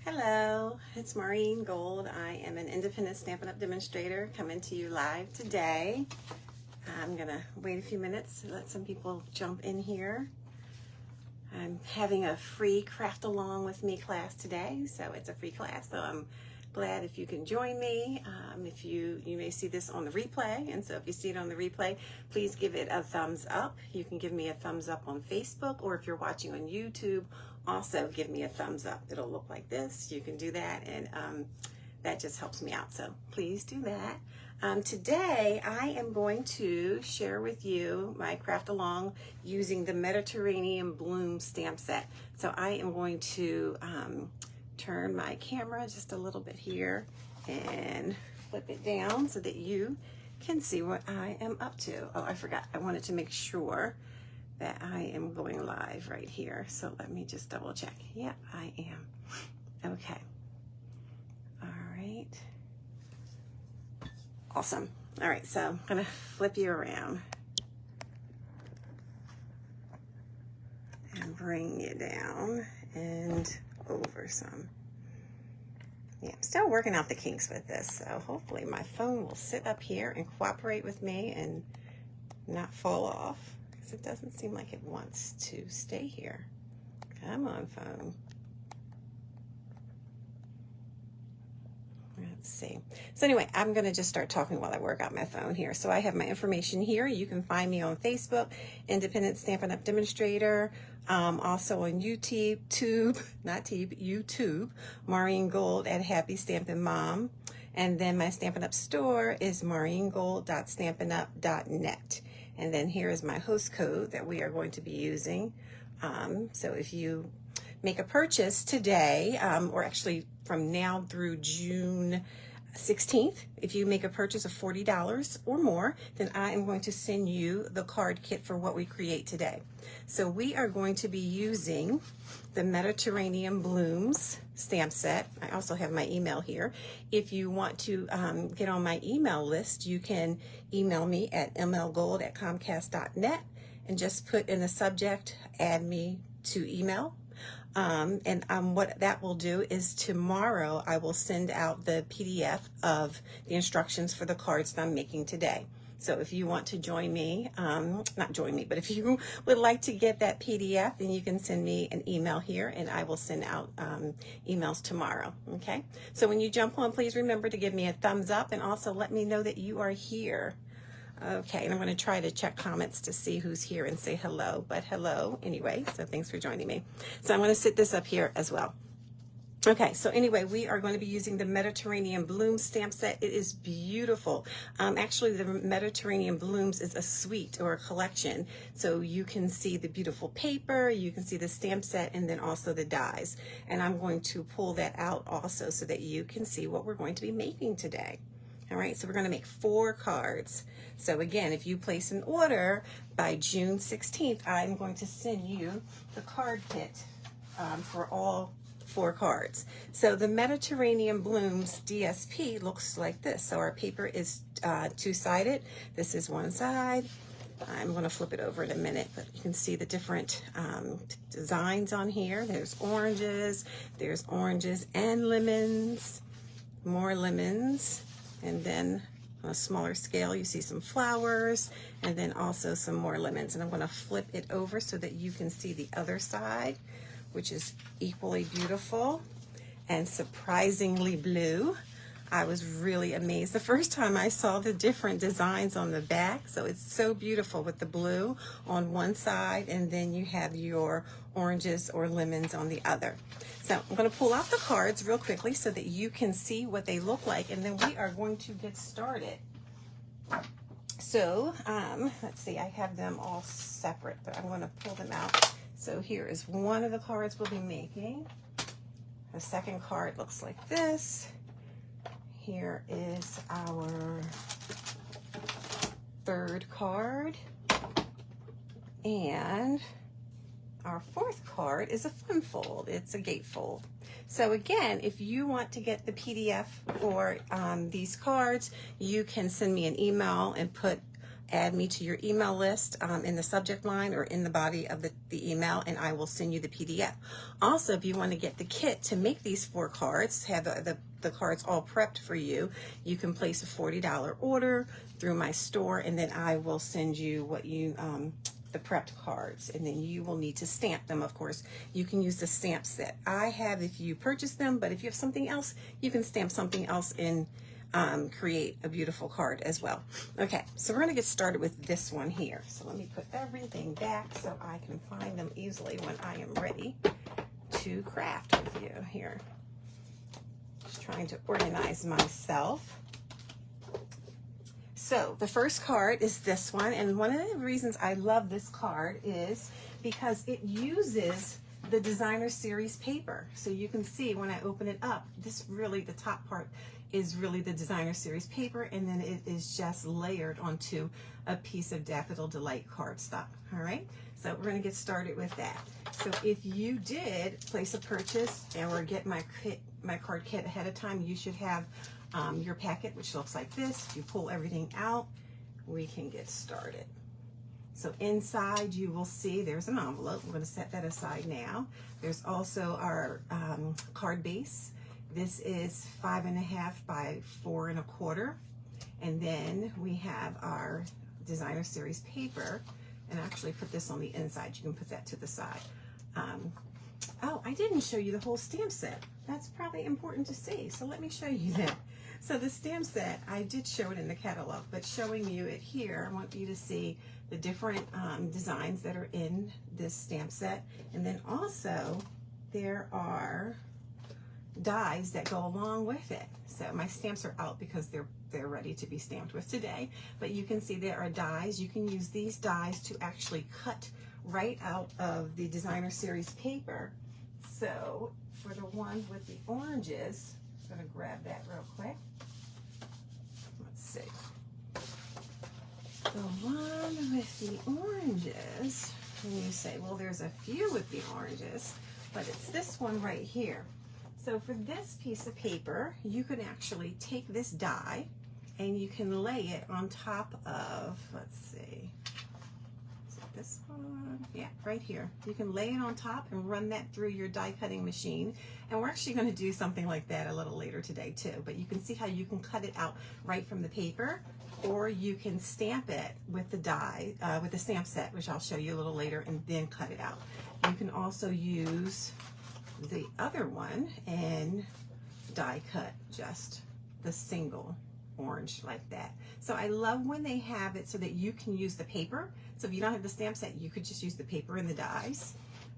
Hello, it's Maureen Gold. I am an independent Stampin' Up! Demonstrator coming to you live today. I'm gonna wait a few minutes to let some people jump in here. I'm having a free craft along with me class today, so it's a free class, so I'm glad if you can join me. If you may see this on the replay, and so if you see it on the replay, please give it a thumbs up. You can give me a thumbs up on Facebook, or if you're watching on YouTube, also give me a thumbs up. It'll look like this. You can do that, and that just helps me out, so please do that. Today I am going to share with you my craft along using the Mediterranean Bloom stamp set. So I am going to turn my camera just a little bit here and flip it down so that you can see what I am up to. Oh, I forgot. I wanted to make sure that I am going live right here. So let me just double check. Yep, I am. Okay. All right. Awesome. All right, so I'm gonna flip you around and bring you down and over some. Yeah, I'm still working out the kinks with this, so hopefully my phone will sit up here and cooperate with me and not fall off, because it doesn't seem like it wants to stay here. Come on, phone. Let's see. So anyway, I'm going to just start talking while I work out my phone here. So I have my information here. You can find me on Facebook, Independent Stampin' Up! Demonstrator. Also on YouTube, Maureen Gold at Happy Stampin' Mom. And then my Stampin' Up! Store is maureengold.stampinup.net. And then here is my host code that we are going to be using. So if you make a purchase today, or actually from now through June 16th, if you make a purchase of $40 or more, then I am going to send you the card kit for what we create today. So we are going to be using the Mediterranean Blooms stamp set. I also have my email here. If you want to get on my email list, you can email me at mlgold@comcast.net and just put in the subject, add me to email. What that will do is tomorrow I will send out the PDF of the instructions for the cards that I'm making today. So if you want to join me, not join me, but if you would like to get that PDF, then you can send me an email here and I will send out emails tomorrow, okay? So when you jump on, please remember to give me a thumbs up and also let me know that you are here. Okay, and I'm going to try to check comments to see who's here and say hello, but hello anyway, so thanks for joining me. So I'm going to sit this up here as well. Okay, so anyway, we are going to be using the Mediterranean Bloom stamp set. It is beautiful. Actually, the Mediterranean Blooms is a suite or a collection, so you can see the beautiful paper, you can see the stamp set, and then also the dies. And I'm going to pull that out also so that you can see what we're going to be making today. All right, so we're going to make 4 cards. So again, if you place an order by June 16th, I'm going to send you the card kit for all 4 cards. So the Mediterranean Blooms DSP looks like this. So our paper is 2-sided. This is one side. I'm going to flip it over in a minute, but you can see the different designs on here. There's oranges and lemons, more lemons. And then on a smaller scale, you see some flowers and then also some more lemons. And I'm going to flip it over so that you can see the other side, which is equally beautiful and surprisingly blue. I was really amazed the first time I saw the different designs on the back. So it's so beautiful with the blue on one side and then you have your oranges or lemons on the other. So I'm going to pull out the cards real quickly so that you can see what they look like, and then we are going to get started. So let's see, I have them all separate, but I'm going to pull them out. So here is one of the cards we'll be making. The second card looks like this. Here is our third card. And our fourth card is a fun fold. It's a gatefold. So again, if you want to get the PDF for these cards, you can send me an email and put add me to your email list in the subject line or in the body of the email, and I will send you the PDF. Also, if you want to get the kit to make these 4 cards, have the cards all prepped for you, you can place a $40 order through my store, and then I will send you what you the prepped cards, and then you will need to stamp them. Of course, you can use the stamp set I have if you purchase them, but if you have something else, you can stamp something else and create a beautiful card as well. Okay, so we're going to get started with this one here. So let me put everything back so I can find them easily when I am ready to craft with you here. Just trying to organize myself. So the first card is this one, and one of the reasons I love this card is because it uses the Designer Series paper. So you can see when I open it up, this really, the top part is really the Designer Series paper, and then it is just layered onto a piece of Daffodil Delight cardstock. All right, so we're going to get started with that. So if you did place a purchase or get my card kit ahead of time, you should have your packet, which looks like this. If you pull everything out, we can get started. So inside you will see there's an envelope. We're going to set that aside now. There's also our card base. This is 5.5 by 4 1/4. And then we have our Designer Series paper. And I actually put this on the inside. You can put that to the side. Oh, I didn't show you the whole stamp set. That's probably important to see. So let me show you that. So the stamp set, I did show it in the catalog, but showing you it here, I want you to see the different designs that are in this stamp set. And then also there are dies that go along with it. So my stamps are out because they're ready to be stamped with today. But you can see there are dies. You can use these dies to actually cut right out of the Designer Series paper. So for the ones with the oranges, I'm going to grab that real quick. Let's see. The one with the oranges, and you say, well, there's a few with the oranges, but it's this one right here. So for this piece of paper, you can actually take this die and you can lay it on top of, let's see, is it this one? Yeah, right here. You can lay it on top and run that through your die cutting machine. And we're actually going to do something like that a little later today too. But you can see how you can cut it out right from the paper, or you can stamp it with the die, with the stamp set, which I'll show you a little later, and then cut it out. You can also use the other one and die cut just the single orange like that. So I love when they have it so that you can use the paper. So if you don't have the stamp set, you could just use the paper and the dies.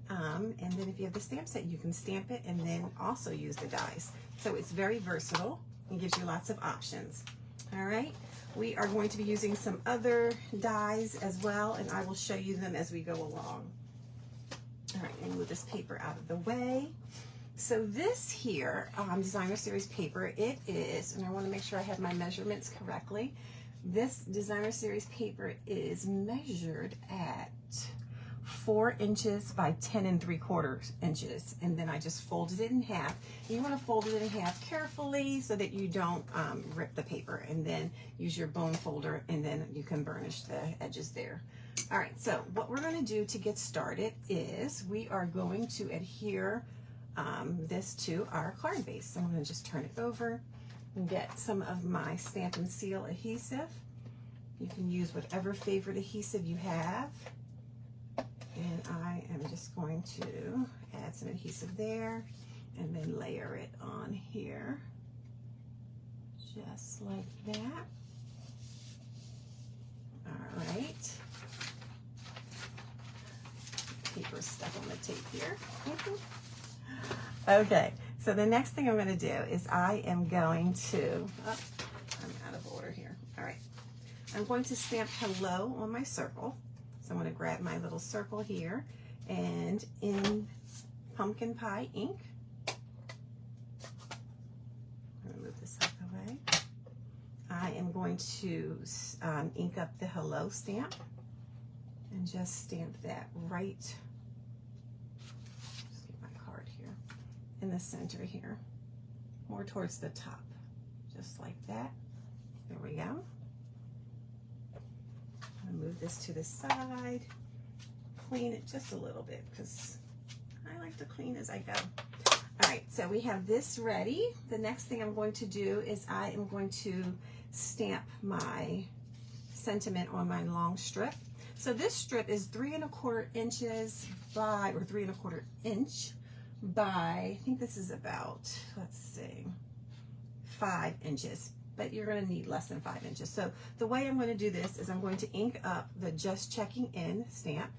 And then if you have the stamp set, you can stamp it and then also use the dies. So it's very versatile and gives you lots of options. All right, we are going to be using some other dies as well, and I will show you them as we go along. All right, and move this paper out of the way. So this here, Designer Series paper, it is, and I want to make sure I have my measurements correctly. This Designer Series paper is measured at 4 inches by 10 3/4 inches, and then I just folded it in half. You want to fold it in half carefully so that you don't rip the paper, and then use your bone folder, and then you can burnish the edges there. All right, so what we're going to do to get started is we are going to adhere this to our card base. So I'm going to just turn it over and get some of my Stamp and Seal adhesive. You can use whatever favorite adhesive you have. And I am just going to add some adhesive there and then layer it on here, just like that. All right. Paper stuck on the tape here. Okay, so the next thing I'm going to do is I am going to, I'm out of order here. All right, I'm going to stamp hello on my circle. So I'm going to grab my little circle here, and in pumpkin pie ink, I'm going to move this out of the way. I am going to ink up the hello stamp and just stamp that right, just get my card here, in the center here, more towards the top, just like that. There we go. I'm gonna move this to the side, clean it just a little bit because I like to clean as I go. All right, so we have this ready. The next thing I'm going to do is I am going to stamp my sentiment on my long strip. So this strip is 3 1/4 inches by, or 3 1/4 inch by, I think this is about, let's see, 5 inches, but you're gonna need less than 5 inches. So the way I'm gonna do this is I'm going to ink up the Just Checking In stamp,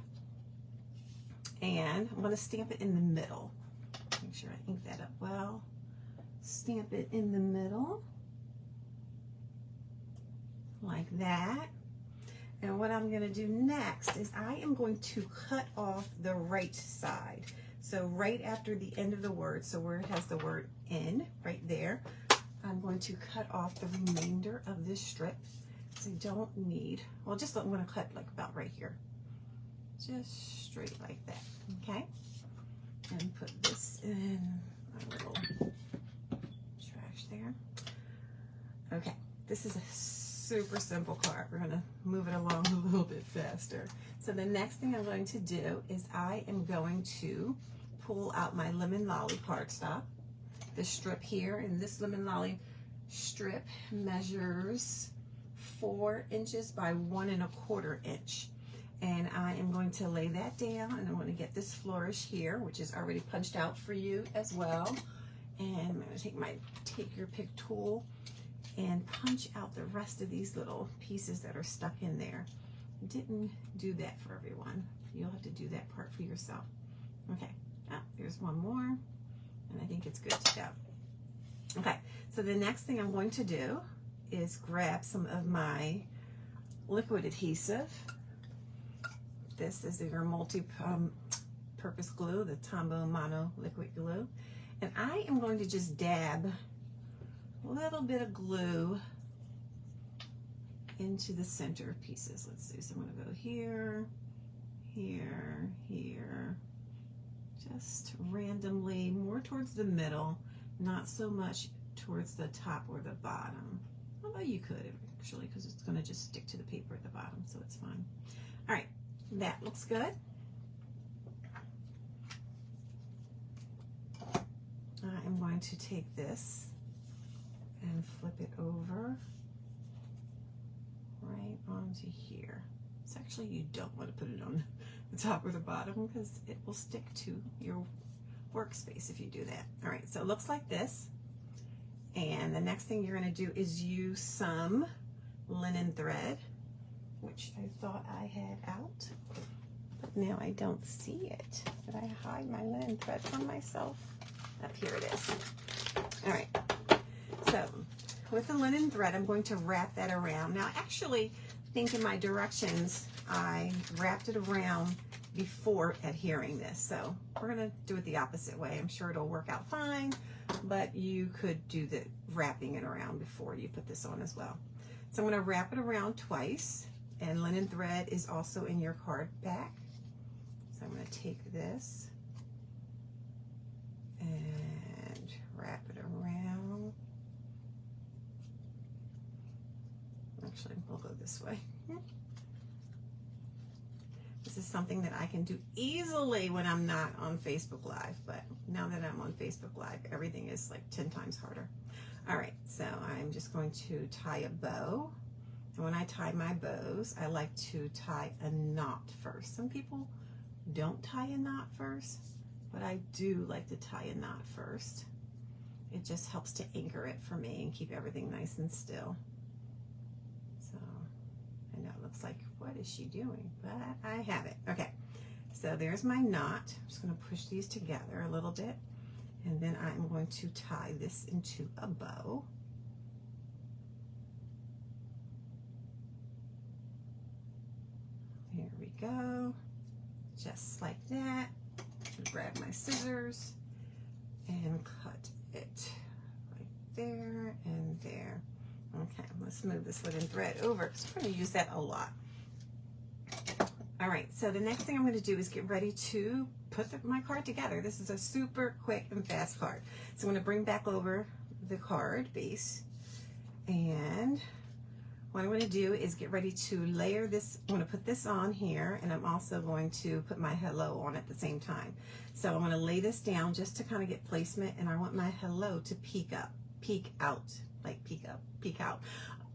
and I'm gonna stamp it in the middle. Make sure I ink that up well. Stamp it in the middle, like that. And what I'm going to do next is I am going to cut off the right side. So right after the end of the word, so where it has the word in, right there, I'm going to cut off the remainder of this strip. So I don't need, well, just I'm going to cut like about right here. Just straight like that, okay? And put this in my little trash there. Okay, this is a super simple card. We're gonna move it along a little bit faster. So the next thing I'm going to do is I am going to pull out my Lemon Lolly cardstock. The strip here, and this Lemon Lolly strip measures 4 inches by 1 1/4 inch. And I am going to lay that down, and I'm going to get this flourish here, which is already punched out for you as well. And I'm going to take my Take Your Pick tool and punch out the rest of these little pieces that are stuck in there. Didn't do that for everyone. You'll have to do that part for yourself. Okay, there's one more, and I think it's good to go. Okay, so the next thing I'm going to do is grab some of my liquid adhesive. This is your multi-purpose glue, the Tombow Mono liquid glue. And I am going to just dab a little bit of glue into the center pieces. Let's see, so I'm going to go here, here, here, just randomly, more towards the middle, not so much towards the top or the bottom. Although you could actually, because it's going to just stick to the paper at the bottom, so it's fine. All right, that looks good. I'm going to take this and flip it over right onto here. So actually you don't want to put it on the top or the bottom because it will stick to your workspace if you do that. All right, so it looks like this. And the next thing you're going to do is use some linen thread, which I thought I had out, but now I don't see it. Did I hide my linen thread from myself? Up here it is. All right, so with the linen thread, I'm going to wrap that around. Now, actually, I think in my directions, I wrapped it around before adhering this. So we're gonna do it the opposite way. I'm sure it'll work out fine, but you could do the wrapping it around before you put this on as well. So I'm gonna wrap it around twice, and linen thread is also in your card back. So I'm gonna take this and wrap it around. Actually, we'll go this way. This is something that I can do easily when I'm not on Facebook Live, but now that I'm on Facebook Live, everything is like 10 times harder. All right, so I'm just going to tie a bow. And when I tie my bows, I like to tie a knot first. Some people don't tie a knot first, but I do like to tie a knot first. It just helps to anchor it for me and keep everything nice and still. So I know it looks like, what is she doing? But I have it. Okay, so there's my knot. I'm just going to push these together a little bit, and then I'm going to tie this into a bow. Here we go, just like that. Grab my scissors and cut it right there and there. Okay, let's move this linen thread over because we're going to use that a lot. All right, so the next thing I'm going to do is get ready to put my card together. This is a super quick and fast card. So I'm going to bring back over the card base, and what I'm going to do is get ready to layer this. I'm going to put this on here, and I'm also going to put my hello on at the same time. So I'm going to lay this down just to kind of get placement, and I want my hello to peek up, peek out, like peek up, peek out.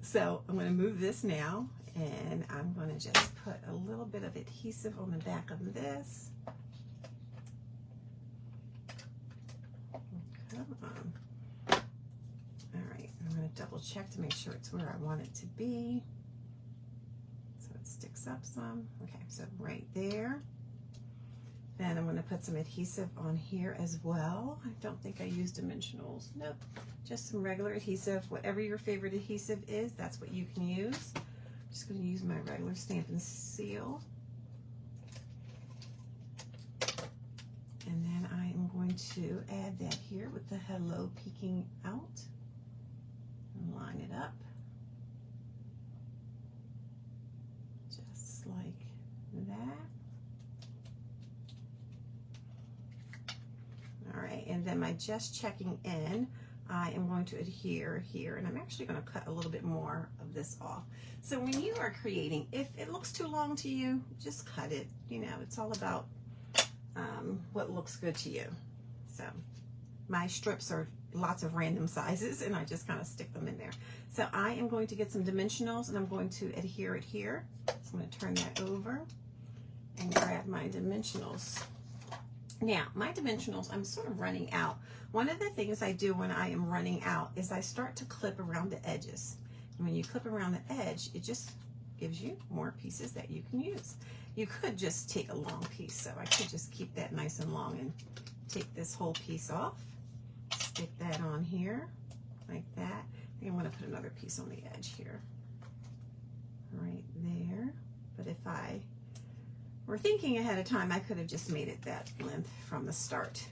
So I'm going to move this now, and I'm going to just put a little bit of adhesive on the back of this. Come on. All right, I'm going to double check to make sure it's where I want it to be. So it sticks up some. Okay, so right there. Then I'm going to put some adhesive on here as well. I don't think I used dimensionals. Nope, just some regular adhesive. Whatever your favorite adhesive is, that's what you can use. I'm just going to use my regular Stampin' Seal. And then I am going to add that here with the hello peeking out. And line it up. Just like that. All right, and then my just checking in, I am going to adhere here, and I'm actually going to cut a little bit more of this off. So when you are creating, if it looks too long to you, just cut it. You know, it's all about what looks good to you. So my strips are lots of random sizes, and I just kind of stick them in there. So I am going to get some dimensionals, and I'm going to adhere it here. So I'm going to turn that over and grab my dimensionals. Now, my dimensionals, I'm sort of running out. One of the things I do when I am running out is I start to clip around the edges. And when you clip around the edge, it just gives you more pieces that you can use. You could just take a long piece, so I could just keep that nice and long and take this whole piece off, stick that on here, like that. I think I'm going to put another piece on the edge here, right there. But if I were thinking ahead of time, I could have just made it that length from the start.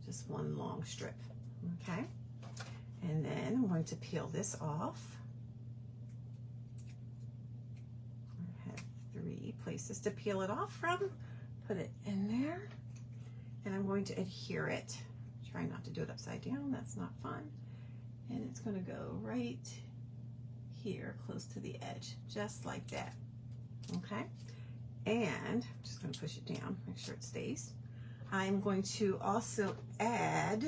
Just one long strip, okay? And then I'm going to peel this off. I have 3 places to peel it off from. Put it in there. And I'm going to adhere it. Try not to do it upside down, that's not fun. And it's going to go right here, close to the edge, just like that, okay? And I'm just going to push it down, make sure it stays. I'm going to also add,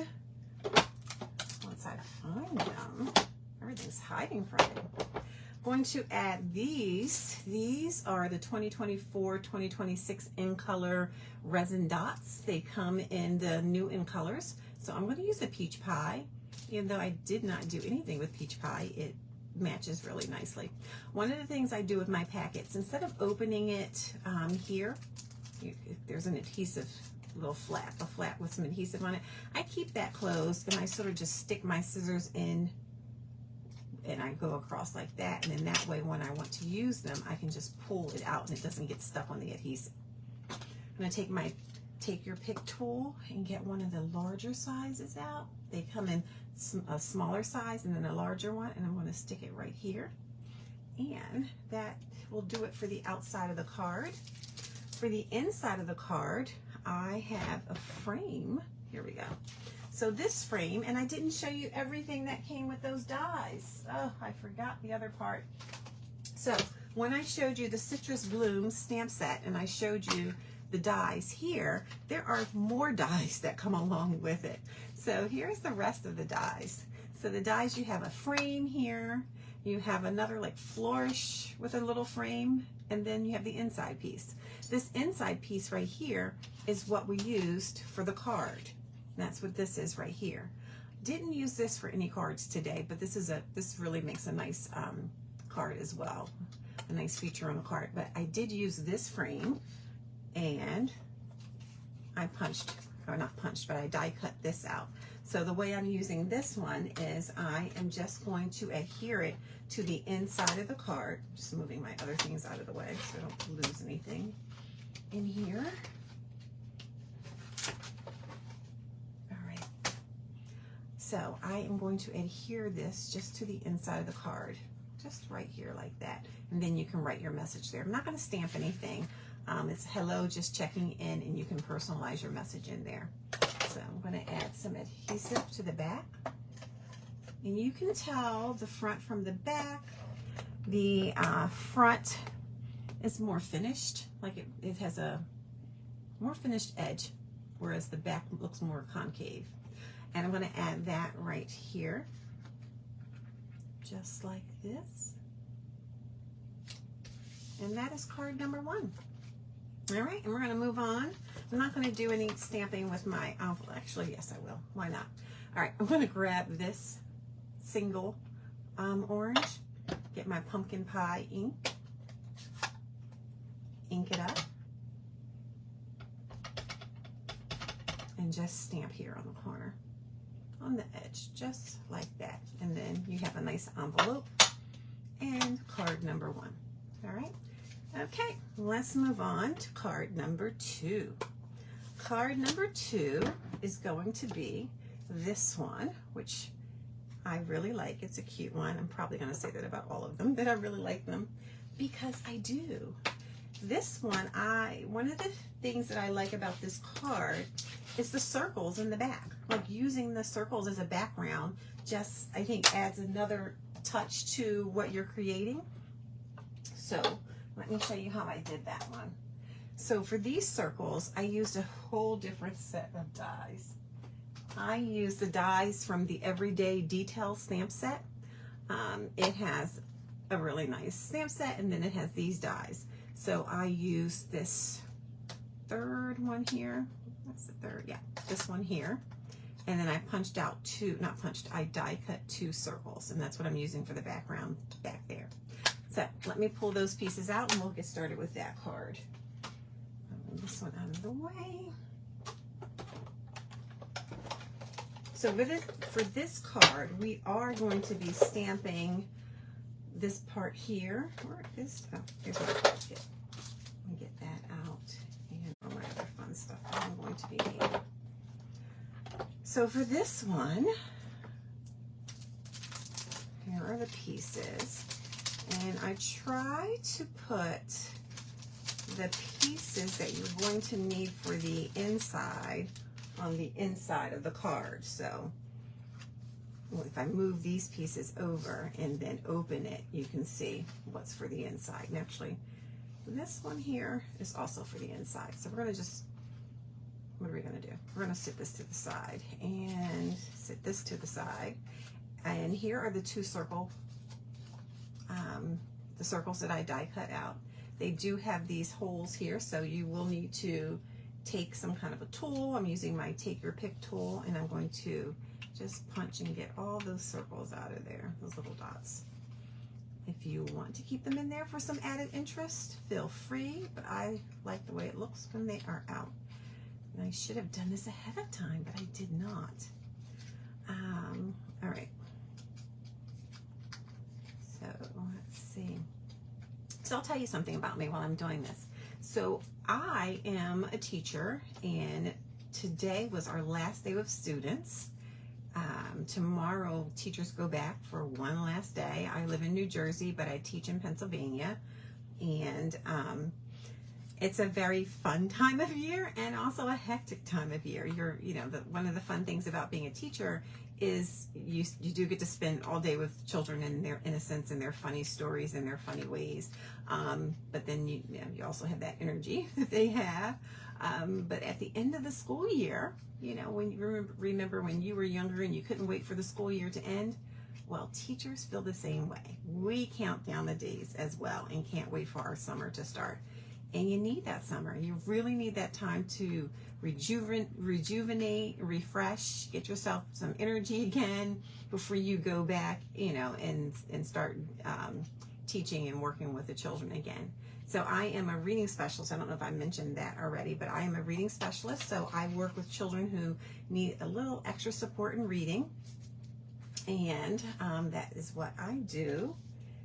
once I find them, everything's hiding from me. I'm going to add these. These are the 2024-2026 In Color resin dots. They come in the new In Colors. So I'm going to use the Peach Pie. Even though I did not do anything with Peach Pie, it matches really nicely. One of the things I do with my packets, instead of opening it here, if there's an adhesive little flap, a flap with some adhesive on it, I keep that closed and I sort of just stick my scissors in and I go across like that, and then that way when I want to use them, I can just pull it out and it doesn't get stuck on the adhesive. I'm going to take your pick tool and get one of the larger sizes out. They come in a smaller size and then a larger one, and I'm going to stick it right here. And that will do it for the outside of the card. For the inside of the card, I have a frame. Here we go. So this frame, and I didn't show you everything that came with those dies. Oh, I forgot the other part. So when I showed you the Citrus Blooms stamp set and I showed you the dies here, there are more dies that come along with it. So here's the rest of the dies. So the dies, you have a frame here, you have another like flourish with a little frame, and then you have the inside piece. This inside piece right here is what we used for the card. That's what this is right here. Didn't use this for any cards today, but this really makes a nice card as well. A nice feature on the card. But I did use this frame, and I punched, or not punched, but I die cut this out. So the way I'm using this one is I am just going to adhere it to the inside of the card. Just moving my other things out of the way so I don't lose anything in here. So I am going to adhere this just to the inside of the card, just right here like that. And then you can write your message there. I'm not going to stamp anything. It's hello, just checking in, and you can personalize your message in there. So I'm going to add some adhesive to the back. And you can tell the front from the back The front is more finished, like it has a more finished edge, whereas the back looks more concave. And I'm going to add that right here, just like this. And that is card number 1. All right, and we're going to move on. I'm not going to do any stamping with my envelope. Actually, yes, I will. Why not? All right, I'm going to grab this single orange, get my pumpkin pie ink, ink it up, and just stamp here on the corner, on the edge, just like that. And then you have a nice envelope and card number 1. All right. Okay, let's move on to card number 2. Card number 2 is going to be this one, which I really like. It's a cute one. I'm probably going to say that about all of them, that I really like them, because I do. This one, one of the things that I like about this card is the circles in the back. Like using the circles as a background just, I think, adds another touch to what you're creating. So let me show you how I did that one. So for these circles, I used a whole different set of dies. I used the dies from the Everyday Detail stamp set. It has a really nice stamp set, and then it has these dies. So I used this third one here. That's the third, yeah, this one here. And then I punched out I die cut 2 circles, and that's what I'm using for the background back there. So let me pull those pieces out and we'll get started with that card. I'll move this one out of the way. So for this card, we are going to be stamping this part here. Where is, oh, here's my kit. Let me get that out and all my other fun stuff that I'm going to be needing. So for this one, here are the pieces. And I try to put the pieces that you're going to need for the inside on the inside of the card. So if I move these pieces over and then open it, you can see what's for the inside. And actually, this one here is also for the inside. So we're going to just, what are we going to do? We're going to sit this to the side and sit this to the side. And here are the 2 the circles that I die cut out. They do have these holes here, so you will need to take some kind of a tool. I'm using my Take Your Pick tool, and I'm going to just punch and get all those circles out of there, those little dots. If you want to keep them in there for some added interest, feel free, but I like the way it looks when they are out. And I should have done this ahead of time, but I did not. All right. So let's see. So I'll tell you something about me while I'm doing this. So I am a teacher, and today was our last day with students. Tomorrow teachers go back for one last day. I live in New Jersey, but I teach in Pennsylvania, and it's a very fun time of year and also a hectic time of year. One of the fun things about being a teacher is you do get to spend all day with children and their innocence and their funny stories and their funny ways. But then you also have that energy that they have. But at the end of the school year, when you remember when you were younger and you couldn't wait for the school year to end, well, teachers feel the same way. We count down the days as well and can't wait for our summer to start. And you need that summer. You really need that time to rejuvenate, refresh, get yourself some energy again before you go back, and start teaching and working with the children again. So I am a reading specialist. I don't know if I mentioned that already, but I am a reading specialist. So I work with children who need a little extra support in reading. And that is what I do.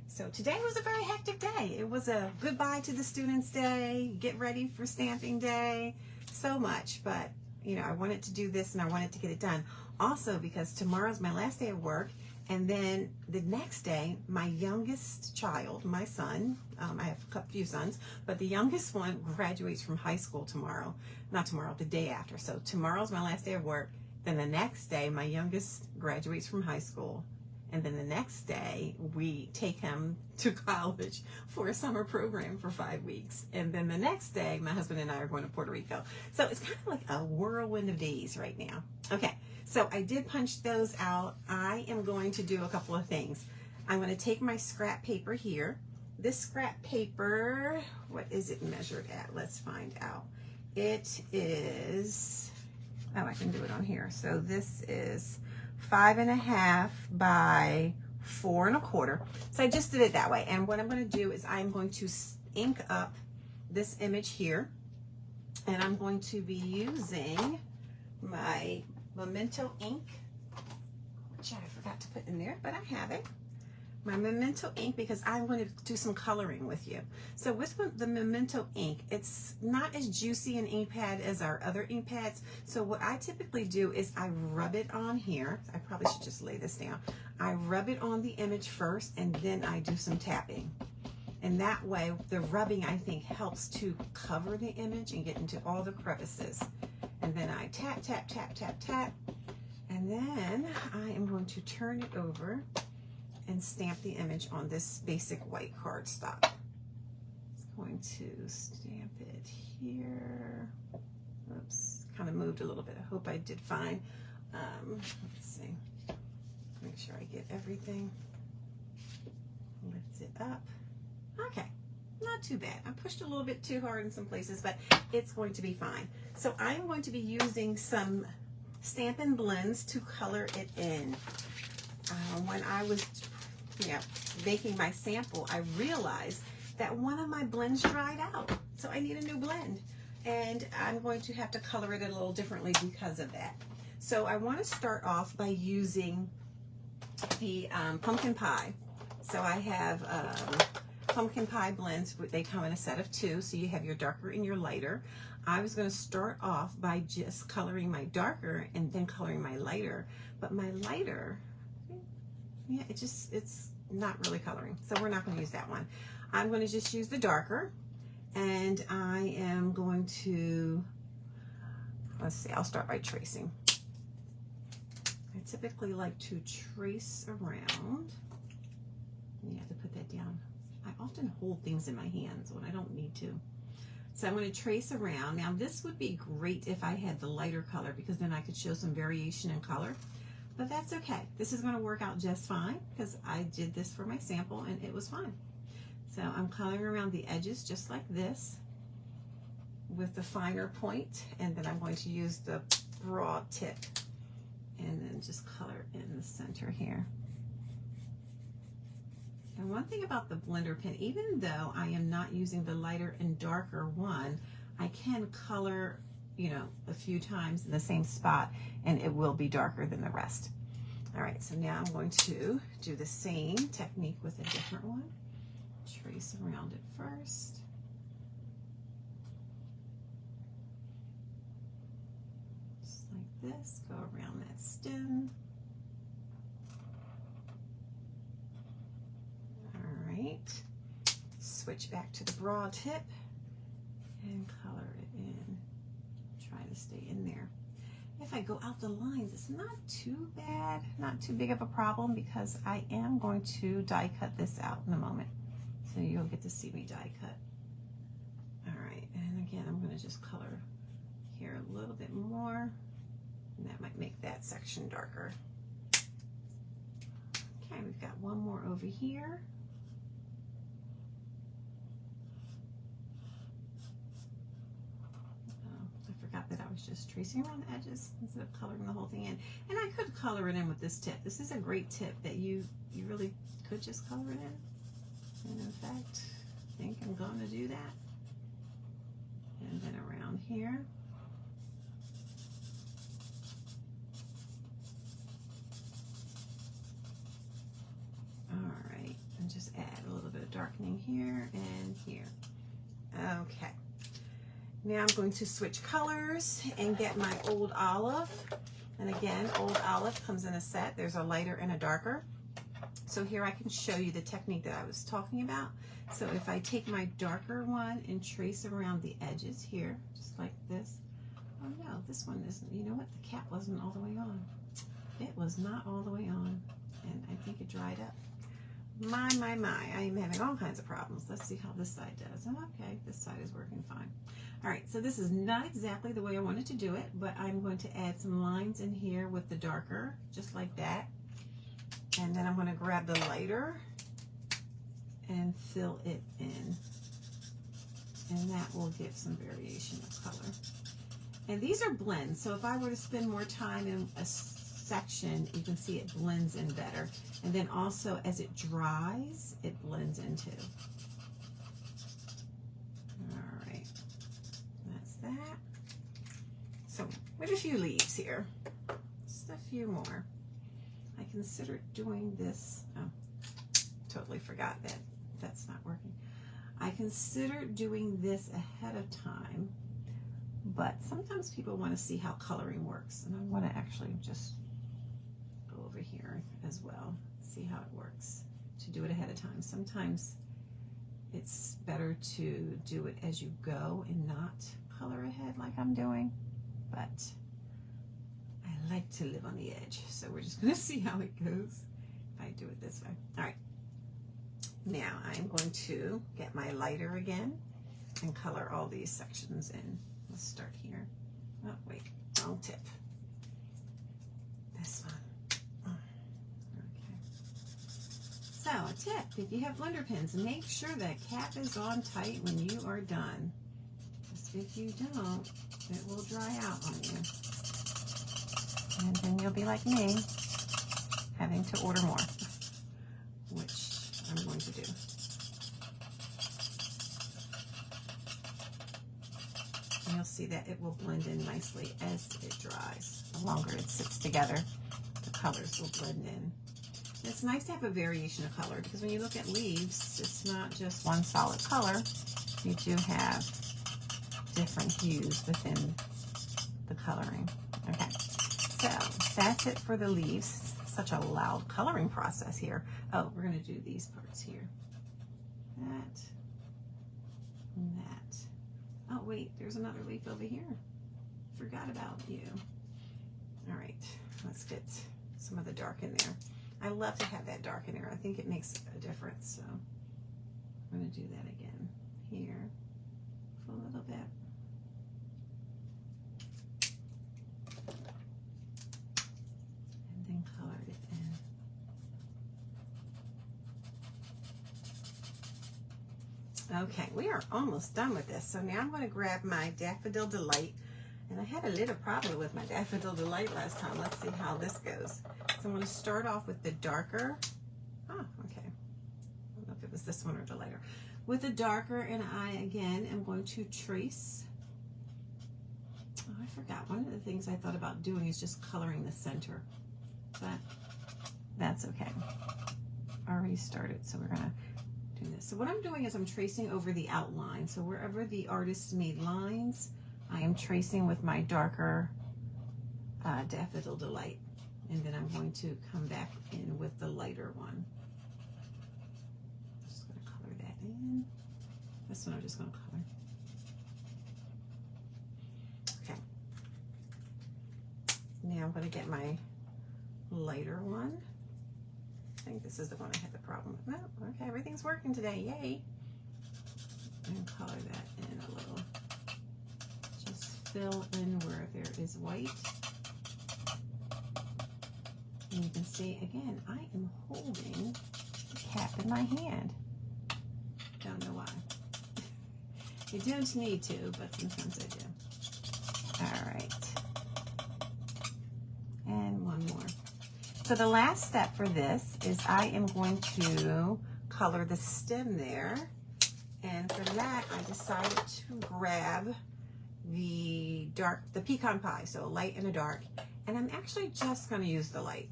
So today was a very hectic day. It was a goodbye to the students day, get ready for stamping day, so much. But, I wanted to do this and I wanted to get it done. Also because tomorrow's my last day of work. And then the next day, my youngest child, my son, I have a few sons, but the youngest one graduates from high school tomorrow. Not tomorrow, the day after. So tomorrow's my last day of work. Then the next day, my youngest graduates from high school. And then the next day, we take him to college for a summer program for 5 weeks. And then the next day, my husband and I are going to Puerto Rico. So it's kind of like a whirlwind of days right now. Okay, so I did punch those out. I am going to do a couple of things. I'm going to take my scrap paper here. This scrap paper, what is it measured at? Let's find out. It is, oh, I can do it on here. So this is 5.5 by 4 1/4. So I just did it that way. And what I'm going to do is I'm going to ink up this image here. And I'm going to be using my Memento ink, which I forgot to put in there, but I have it. My Memento ink, because I'm going to do some coloring with you. So with the Memento ink, it's not as juicy an ink pad as our other ink pads. So what I typically do is I rub it on here. I probably should just lay this down. I rub it on the image first, and then I do some tapping. And that way, the rubbing, I think, helps to cover the image and get into all the crevices. And then I tap, tap, tap, tap, tap. And then I am going to turn it over and stamp the image on this basic white cardstock. It's going to stamp it here. Oops, kind of moved a little bit. I hope I did fine. Let's see. Make sure I get everything. Lift it up. Okay, not too bad. I pushed a little bit too hard in some places, but it's going to be fine. So I'm going to be using some Stampin' Blends to color it in. When I was making my sample, I realized that one of my blends dried out. So I need a new blend. And I'm going to have to color it a little differently because of that. So I want to start off by using the pumpkin pie. So I have pumpkin pie blends. They come in a set of 2. So you have your darker and your lighter. I was going to start off by just coloring my darker and then coloring my lighter. But my lighter, yeah, it's not really coloring, so we're not going to use that one. I'm going to just use the darker, and I am going to, let's see, I'll start by tracing. I typically like to trace around. You have to put that down. I often hold things in my hands when I don't need to. So I'm going to trace around. Now this would be great if I had the lighter color, because then I could show some variation in color. But that's okay. This is going to work out just fine because I did this for my sample and it was fine. So I'm coloring around the edges just like this with the finer point, and then I'm going to use the broad tip and then just color in the center here. And one thing about the blender pen, even though I am not using the lighter and darker one, I can color, you know, a few times in the same spot and it will be darker than the rest. All right, so now I'm going to do the same technique with a different one. Trace around it first. Just like this, go around that stem. All right, switch back to the broad tip and color it in. Try to stay in there. If I go out the lines, it's not too bad, not too big of a problem, because I am going to die cut this out in a moment. So you'll get to see me die cut. All right, and again, I'm going to just color here a little bit more, and that might make that section darker. Okay, we've got one more over here. That I was just tracing around the edges instead of coloring the whole thing in. And I could color it in with this tip. This is a great tip that you really could just color it in. And in fact, I think I'm going to do that. And then around here. All right, and just add a little bit of darkening here and here. Okay. Now I'm going to switch colors and get my Old Olive. And again, Old Olive comes in a set. There's a lighter and a darker. So here I can show you the technique that I was talking about. So if I take my darker one and trace around the edges here, just like this. Oh no, this one isn't, you know what? The cap wasn't all the way on. It was not all the way on. and I think it dried up. My, I am having all kinds of problems. Let's see how this side does. Okay, this side is working fine. All right, so this is not exactly the way I wanted to do it, but I'm going to add some lines in here with the darker, just like that. And then I'm going to grab the lighter and fill it in. And that will give some variation of color. And these are blends, so if I were to spend more time in a section, you can see it blends in better. And then also as it dries, it blends in too. All right, that's that. So we have a few leaves here, just a few more. I considered doing this, oh, totally forgot that that's not working. I considered doing this ahead of time, but sometimes people want to see how coloring works, and I want to actually just go over here as well, see how it works, to do it ahead of time. Sometimes it's better to do it as you go and not color ahead like I'm doing, but I like to live on the edge, so we're just going to see how it goes if I do it this way. All right. Now I'm going to get my lighter again and color all these sections in. Let's start here. Oh, wait, wrong tip. This one. Okay. So a tip, if you have blender pens, make sure that cap is on tight when you are done. Because if you don't, it will dry out on you. And then you'll be like me, having to order more, which I'm going to do. And you'll see that it will blend in nicely as it dries. The longer it sits together, the colors will blend in. And it's nice to have a variation of color, because when you look at leaves, it's not just one solid color. You do have different hues within the coloring. Okay, so that's it for the leaves. Such a loud coloring process here. Oh, we're going to do these parts here. That and that. Oh, wait, there's another leaf over here. Forgot about you. All right, let's get some of the dark in there. I love to have that dark in there. I think it makes a difference. So I'm going to do that again here for a little bit. Color it in. Okay, we are almost done with this. So now I'm going to grab my Daffodil Delight. And I had a little problem with my Daffodil Delight last time. Let's see how this goes. So I'm going to start off with the darker. Oh, okay. I don't know if it was this one or the lighter. With the darker, and I, again, am going to trace. Oh, I forgot. One of the things I thought about doing is just coloring the center. But that's okay. I already started, so we're gonna do this. So what I'm doing is I'm tracing over the outline. So wherever the artist made lines, I am tracing with my darker Daffodil Delight. And then I'm going to come back in with the lighter one. I'm just gonna color that in. This one I'm just gonna color. Okay. Now I'm gonna get my lighter one. I think this is the one I had the problem with. No, okay, everything's working today, yay. And color that in a little. Just fill in where there is white. And you can see, again, I am holding the cap in my hand. Don't know why. You don't need to, but sometimes I do. All right. And one more. So the last step for this is I am going to color the stem there. And for that, I decided to grab the pecan pie, so a light and a dark. And I'm actually just going to use the light.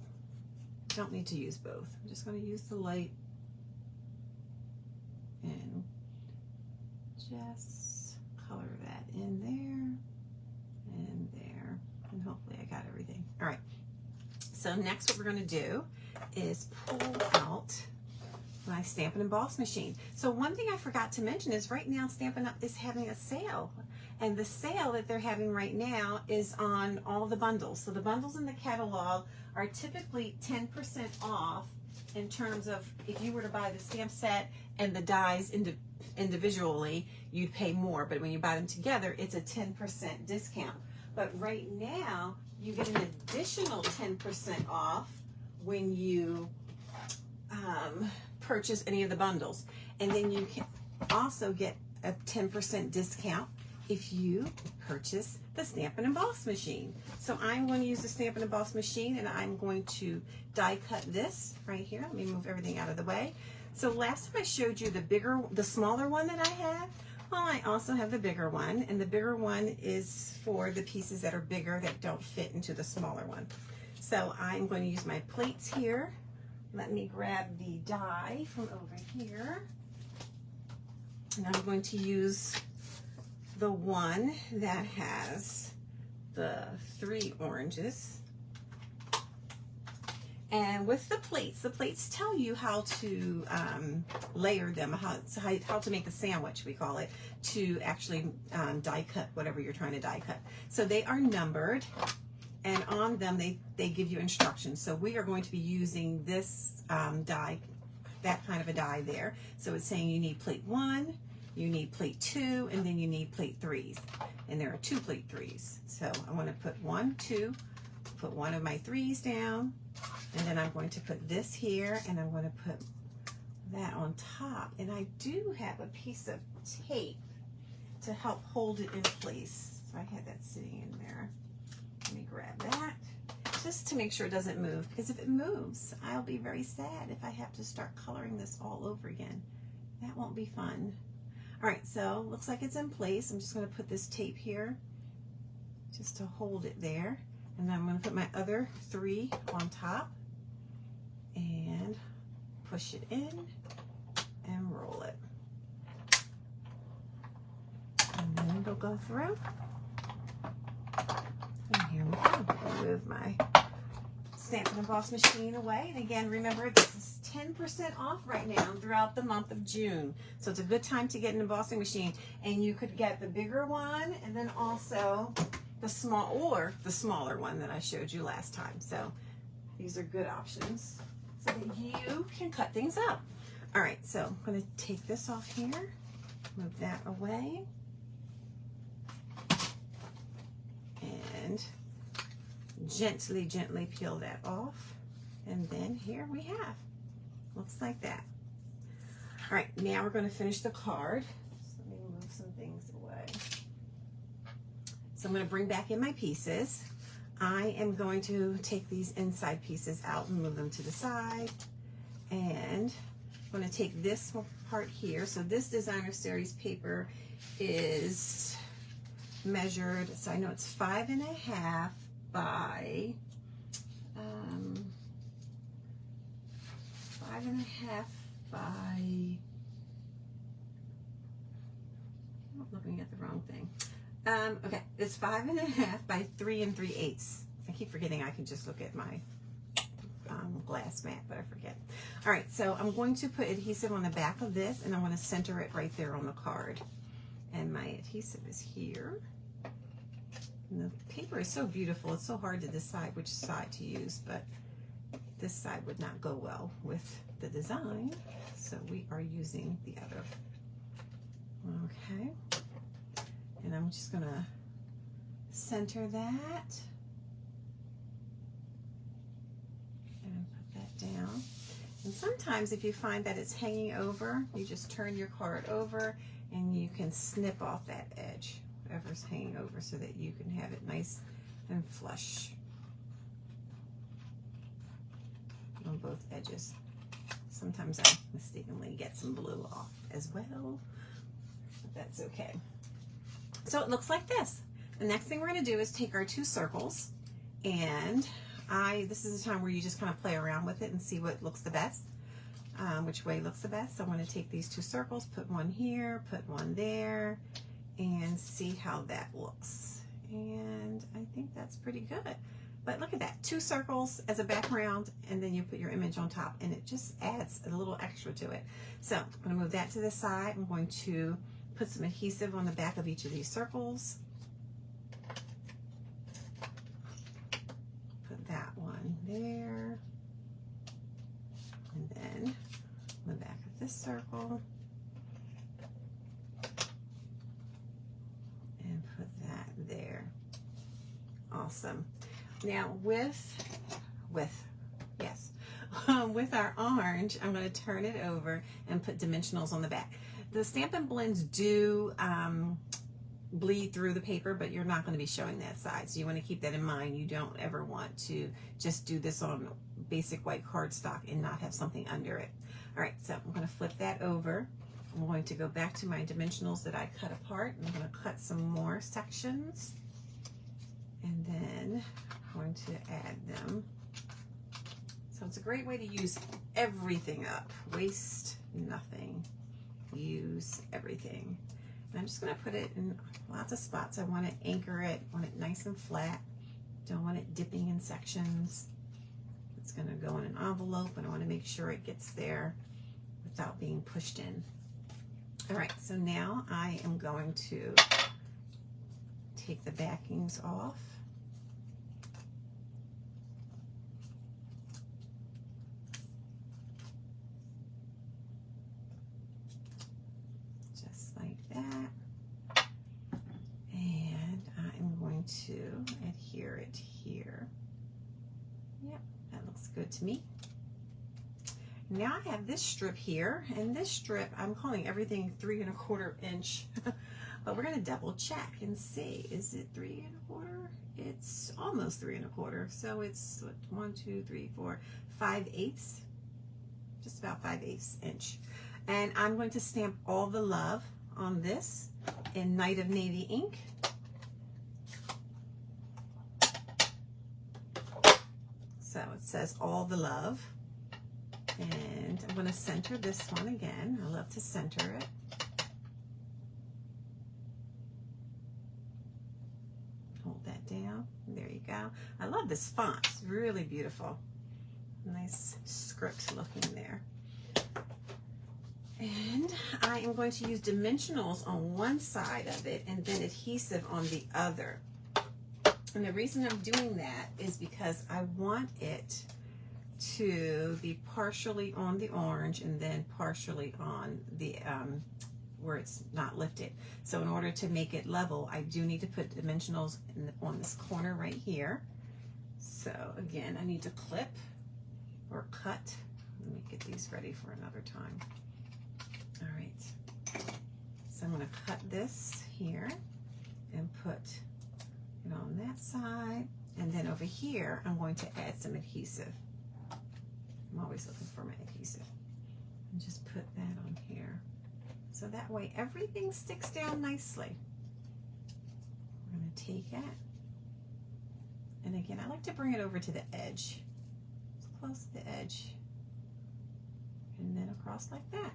Don't need to use both. I'm just going to use the light and just color that in there and there. And hopefully I got everything. All right. So next what we're going to do is pull out my Stampin' Emboss machine. So one thing I forgot to mention is right now Stampin' Up! Is having a sale. And the sale that they're having right now is on all the bundles. So the bundles in the catalog are typically 10% off in terms of if you were to buy the stamp set and the dies individually, you'd pay more. But when you buy them together, it's a 10% discount. But right now, you get an additional 10% off when you purchase any of the bundles. And then you can also get a 10% discount if you purchase the Stamp and Emboss machine. So I'm going to use the Stamp and Emboss machine, and I'm going to die cut this right here. Let me move everything out of the way. So last time I showed you the smaller one that I have. Well, I also have the bigger one, and the bigger one is for the pieces that are bigger that don't fit into the smaller one. So I'm going to use my plates here. Let me grab the die from over here. And I'm going to use the one that has the 3 oranges. And with the plates tell you how to layer them, how to make a sandwich, we call it, to actually die cut whatever you're trying to die cut. So they are numbered, and on them they give you instructions. So we are going to be using this die, that kind of a die there. So it's saying you need plate 1, you need plate 2, and then you need plate 3s. And there are 2 plate 3s. So I want to put 1, 2, put one of my 3s down, and then I'm going to put this here, and I'm going to put that on top. And I do have a piece of tape to help hold it in place. So I had that sitting in there. Let me grab that just to make sure it doesn't move, because if it moves, I'll be very sad if I have to start coloring this all over again. That won't be fun. All right, so looks like it's in place. I'm just going to put this tape here just to hold it there. And then I'm going to put my other 3 on top and push it in and roll it. And then it'll go through. And here we go. I'll move my Stamp and Emboss machine away. And again, remember, this is 10% off right now throughout the month of June. So it's a good time to get an embossing machine. And you could get the bigger one and then also the smaller one that I showed you last time. So these are good options so that you can cut things up. All right, so I'm going to take this off here, move that away, and gently peel that off. And then here we have, looks like that. All right, now we're going to finish the card. So let me move some things away. So I'm going to bring back in my pieces. I am going to take these inside pieces out and move them to the side. And I'm going to take this part here. So this Designer Series paper is measured, so I know it's 5.5 by 5.5 by, I'm looking at the wrong thing. Okay, it's 5.5 by 3 3/8. I keep forgetting I can just look at my glass mat, but I forget. All right, so I'm going to put adhesive on the back of this, and I'm going to center it right there on the card. And my adhesive is here. And the paper is so beautiful. It's so hard to decide which side to use, but this side would not go well with the design, so we are using the other. Okay. And I'm just going to center that and put that down. And sometimes if you find that it's hanging over, you just turn your card over and you can snip off that edge, whatever's hanging over, so that you can have it nice and flush on both edges. Sometimes I mistakenly get some blue off as well, but that's okay. So it looks like this. The next thing we're going to do is take our 2 circles, and this is a time where you just kind of play around with it and see what looks the best, which way looks the best. So I'm going to take these 2 circles, put one here, put one there, and see how that looks. And I think that's pretty good. But look at that, 2 circles as a background, and then you put your image on top, and it just adds a little extra to it. So I'm going to move that to the side. I'm going to put some adhesive on the back of each of these circles. Put that one there. And then on the back of this circle. And put that there. Awesome. Now with our orange, I'm going to turn it over and put dimensionals on the back. The Stampin' Blends do bleed through the paper, but you're not going to be showing that side. So you want to keep that in mind. You don't ever want to just do this on basic white cardstock and not have something under it. All right, so I'm going to flip that over. I'm going to go back to my dimensionals that I cut apart. I'm going to cut some more sections. And then I'm going to add them. So it's a great way to use everything up. Waste nothing. Use everything. And I'm just going to put it in lots of spots. I want to anchor it, want it nice and flat. Don't want it dipping in sections. It's going to go in an envelope, and I want to make sure it gets there without being pushed in. All right, so now I am going to take the backings off. To adhere it here. Yep, that looks good to me. Now I have this strip here, and this strip, I'm calling everything 3 1/4 inch, but we're going to double check and see, is it 3 1/4? It's almost 3 1/4, so it's what, 1, 2, 3, 4, 5/8, just about 5/8 inch. And I'm going to stamp All the Love on this in Night of Navy ink. So it says All the Love, and I'm going to center this one again. I love to center it. Hold that down. There you go. I love this font. It's really beautiful. Nice script looking there. And I am going to use dimensionals on one side of it and then adhesive on the other. And the reason I'm doing that is because I want it to be partially on the orange and then partially on the where it's not lifted. So in order to make it level, I do need to put dimensionals on this corner right here. So again, I need to clip or cut. Let me get these ready for another time. All right. So I'm going to cut this here and put it on that side, and then over here I'm going to add some adhesive. I'm always looking for my adhesive. And just put that on here. So that way everything sticks down nicely. I'm going to take it, and again I like to bring it over to the edge, as close to the edge, and then across like that.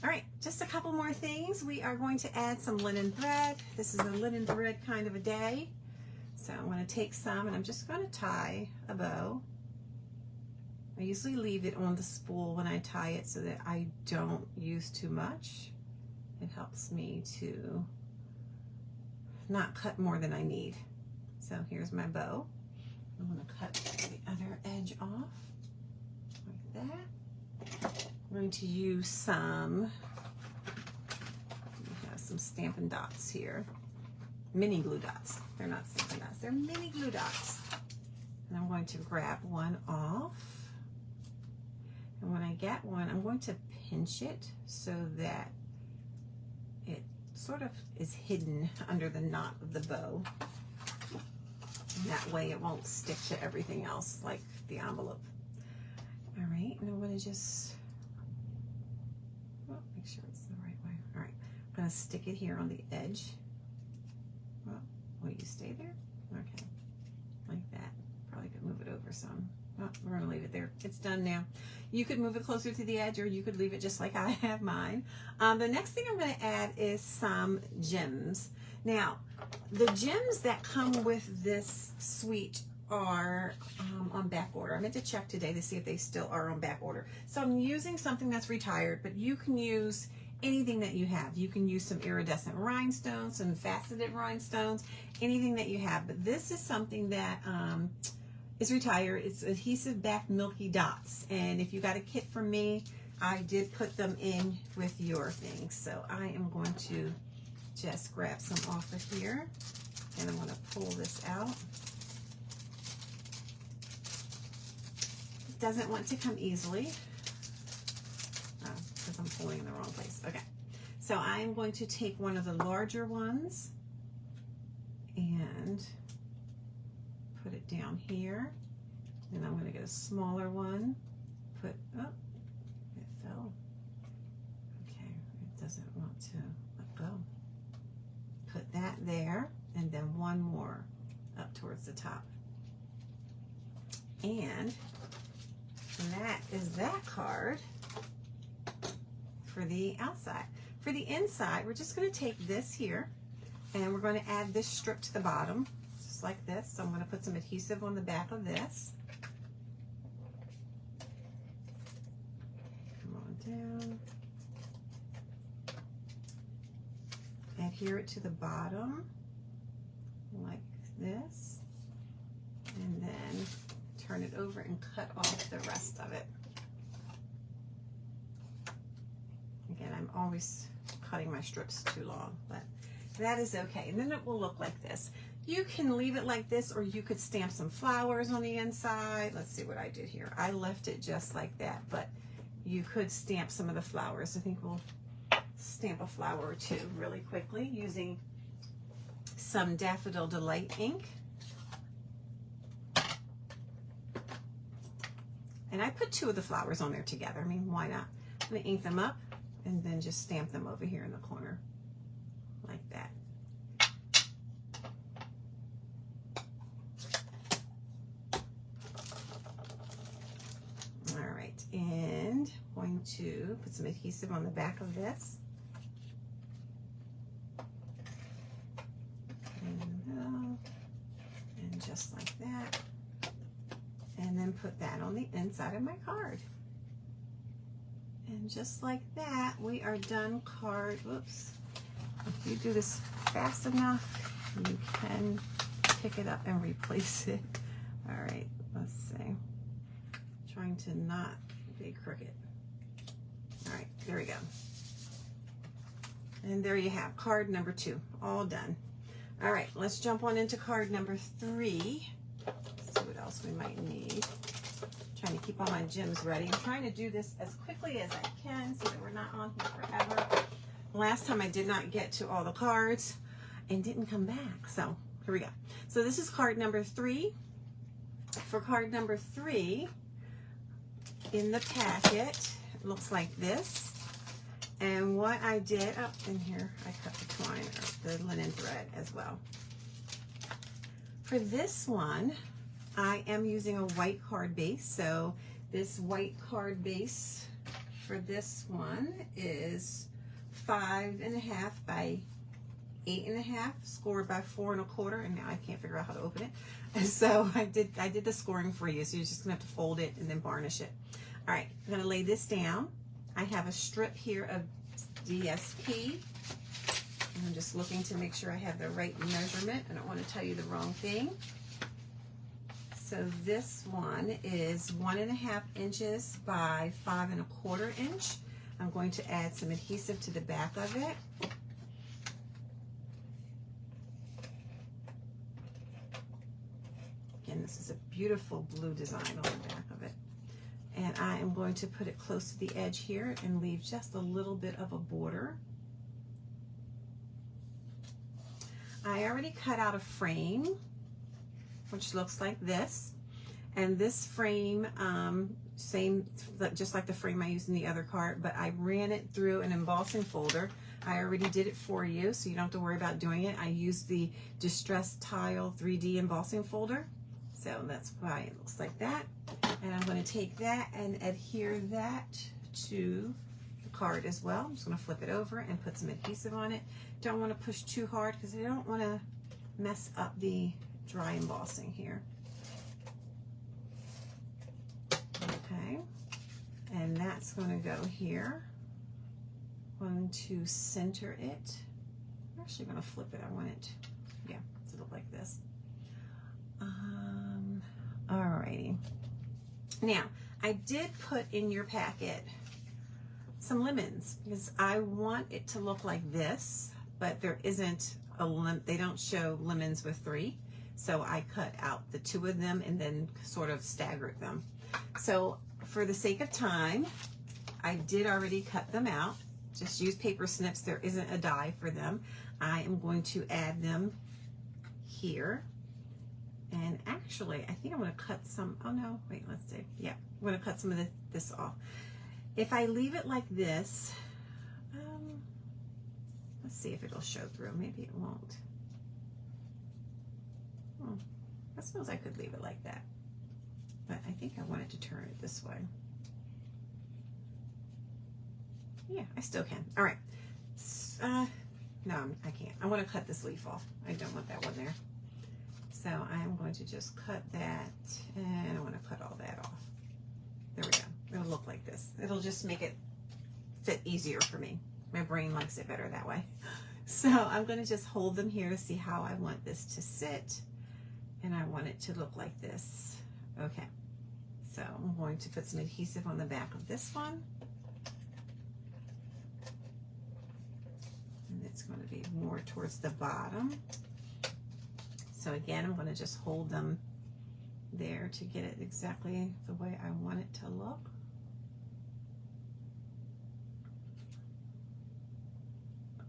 All right, just a couple more things. We are going to add some linen thread. This is a linen thread kind of a day. So I'm going to take some and I'm just going to tie a bow. I usually leave it on the spool when I tie it so that I don't use too much. It helps me to not cut more than I need. So here's my bow. I'm going to cut the other edge off like that. I'm going to use some Stampin' Dots here. Mini glue dots. They're not Stampin' Dots, they're mini glue dots. And I'm going to grab one off. And when I get one, I'm going to pinch it so that it sort of is hidden under the knot of the bow. And that way it won't stick to everything else like the envelope. All right, and I'm going to just make sure it's the right way. All right, I'm going to stick it here on the edge. Well, will you stay there? Okay, like that. Probably could move it over some. Oh, we're going to leave it there. It's done now. You could move it closer to the edge, or you could leave it just like I have mine. The next thing I'm going to add is some gems. Now, the gems that come with this suite are on back order. I meant to check today to see if they still are on back order. So I'm using something that's retired, but you can use anything that you have. You can use some iridescent rhinestones, some faceted rhinestones, anything that you have. But this is something that is retired. It's adhesive back milky dots. And if you got a kit from me, I did put them in with your things. So I am going to just grab some off of here, and I'm going to pull this out. It doesn't want to come easily. Oh, because I'm pulling in the wrong place. Okay. So I am going to take one of the larger ones and put it down here, and I'm going to get a smaller one, oh, it fell. Okay, it doesn't want to let go. Put that there, and then one more up towards the top. And that is that card for the outside. For the inside, we're just going to take this here, and we're going to add this strip to the bottom, just like this. So I'm going to put some adhesive on the back of this. Come on down. Adhere it to the bottom, like this. And then turn it over and cut off the rest of it. Again, I'm always cutting my strips too long, but that is okay. And then it will look like this. You can leave it like this, or you could stamp some flowers on the inside. Let's see what I did here. I left it just like that, but you could stamp some of the flowers. I think we'll stamp a flower or two really quickly using some Daffodil Delight ink. And I put two of the flowers on there together. I mean, why not? I'm going to ink them up and then just stamp them over here in the corner like that. All right, and I'm going to put some adhesive on the back of this. And just like that. And then put that on the inside of my card. And just like that, we are done card. Whoops. If you do this fast enough, you can pick it up and replace it. All right, let's see. Trying to not be crooked. All right, there we go. And there you have card number 2, all done. All right, let's jump on into card number 3. Let's see what else we might need. Trying to keep all my gems ready. I'm trying to do this as quickly as I can so that we're not on here forever. Last time I did not get to all the cards and didn't come back. So here we go. So this is card number 3. For card number 3, in the packet, it looks like this. And what I did, oh, in here, I cut the twine, or the linen thread as well. For this one, I am using a white card base. So this white card base for this one is 5.5 by 8.5, scored by 4 1/4, and now I can't figure out how to open it. And so I did the scoring for you. So you're just gonna have to fold it and then varnish it. All right, I'm gonna lay this down. I have a strip here of DSP. And I'm just looking to make sure I have the right measurement. I don't want to tell you the wrong thing. So this one is 1.5 inches by 5 1/4 inch. I'm going to add some adhesive to the back of it. Again, this is a beautiful blue design on the back of it. And I am going to put it close to the edge here and leave just a little bit of a border. I already cut out a frame, which looks like this. And this frame, just like the frame I used in the other card, but I ran it through an embossing folder. I already did it for you, so you don't have to worry about doing it. I used the Distress Tile 3D embossing folder. So that's why it looks like that. And I'm going to take that and adhere that to the card as well. I'm just going to flip it over and put some adhesive on it. Don't want to push too hard because I don't want to mess up the dry embossing here. Okay, and that's going to go here. going to center it. I'm actually going to flip it. I want it, yeah, to look like this. Alrighty. Now, I did put in your packet some lemons because I want it to look like this, but there isn't they don't show lemons with 3. So I cut out the 2 of them and then sort of staggered them. So for the sake of time, I did already cut them out. Just use paper snips. There isn't a die for them. I am going to add them here. And actually, I think I'm going to cut some, oh no, wait, let's see. Yeah, I'm going to cut some of this off. If I leave it like this, let's see if it'll show through. Maybe it won't. I suppose I could leave it like that. But I think I wanted to turn it this way. Yeah, I still can. All right. No, I can't. I want to cut this leaf off. I don't want that one there. So I'm going to just cut that, and I want to cut all that off. There we go. It'll look like this. It'll just make it fit easier for me. My brain likes it better that way. So I'm going to just hold them here to see how I want this to sit. And I want it to look like this. Okay. So I'm going to put some adhesive on the back of this one. And it's going to be more towards the bottom. So again, I'm going to just hold them there to get it exactly the way I want it to look.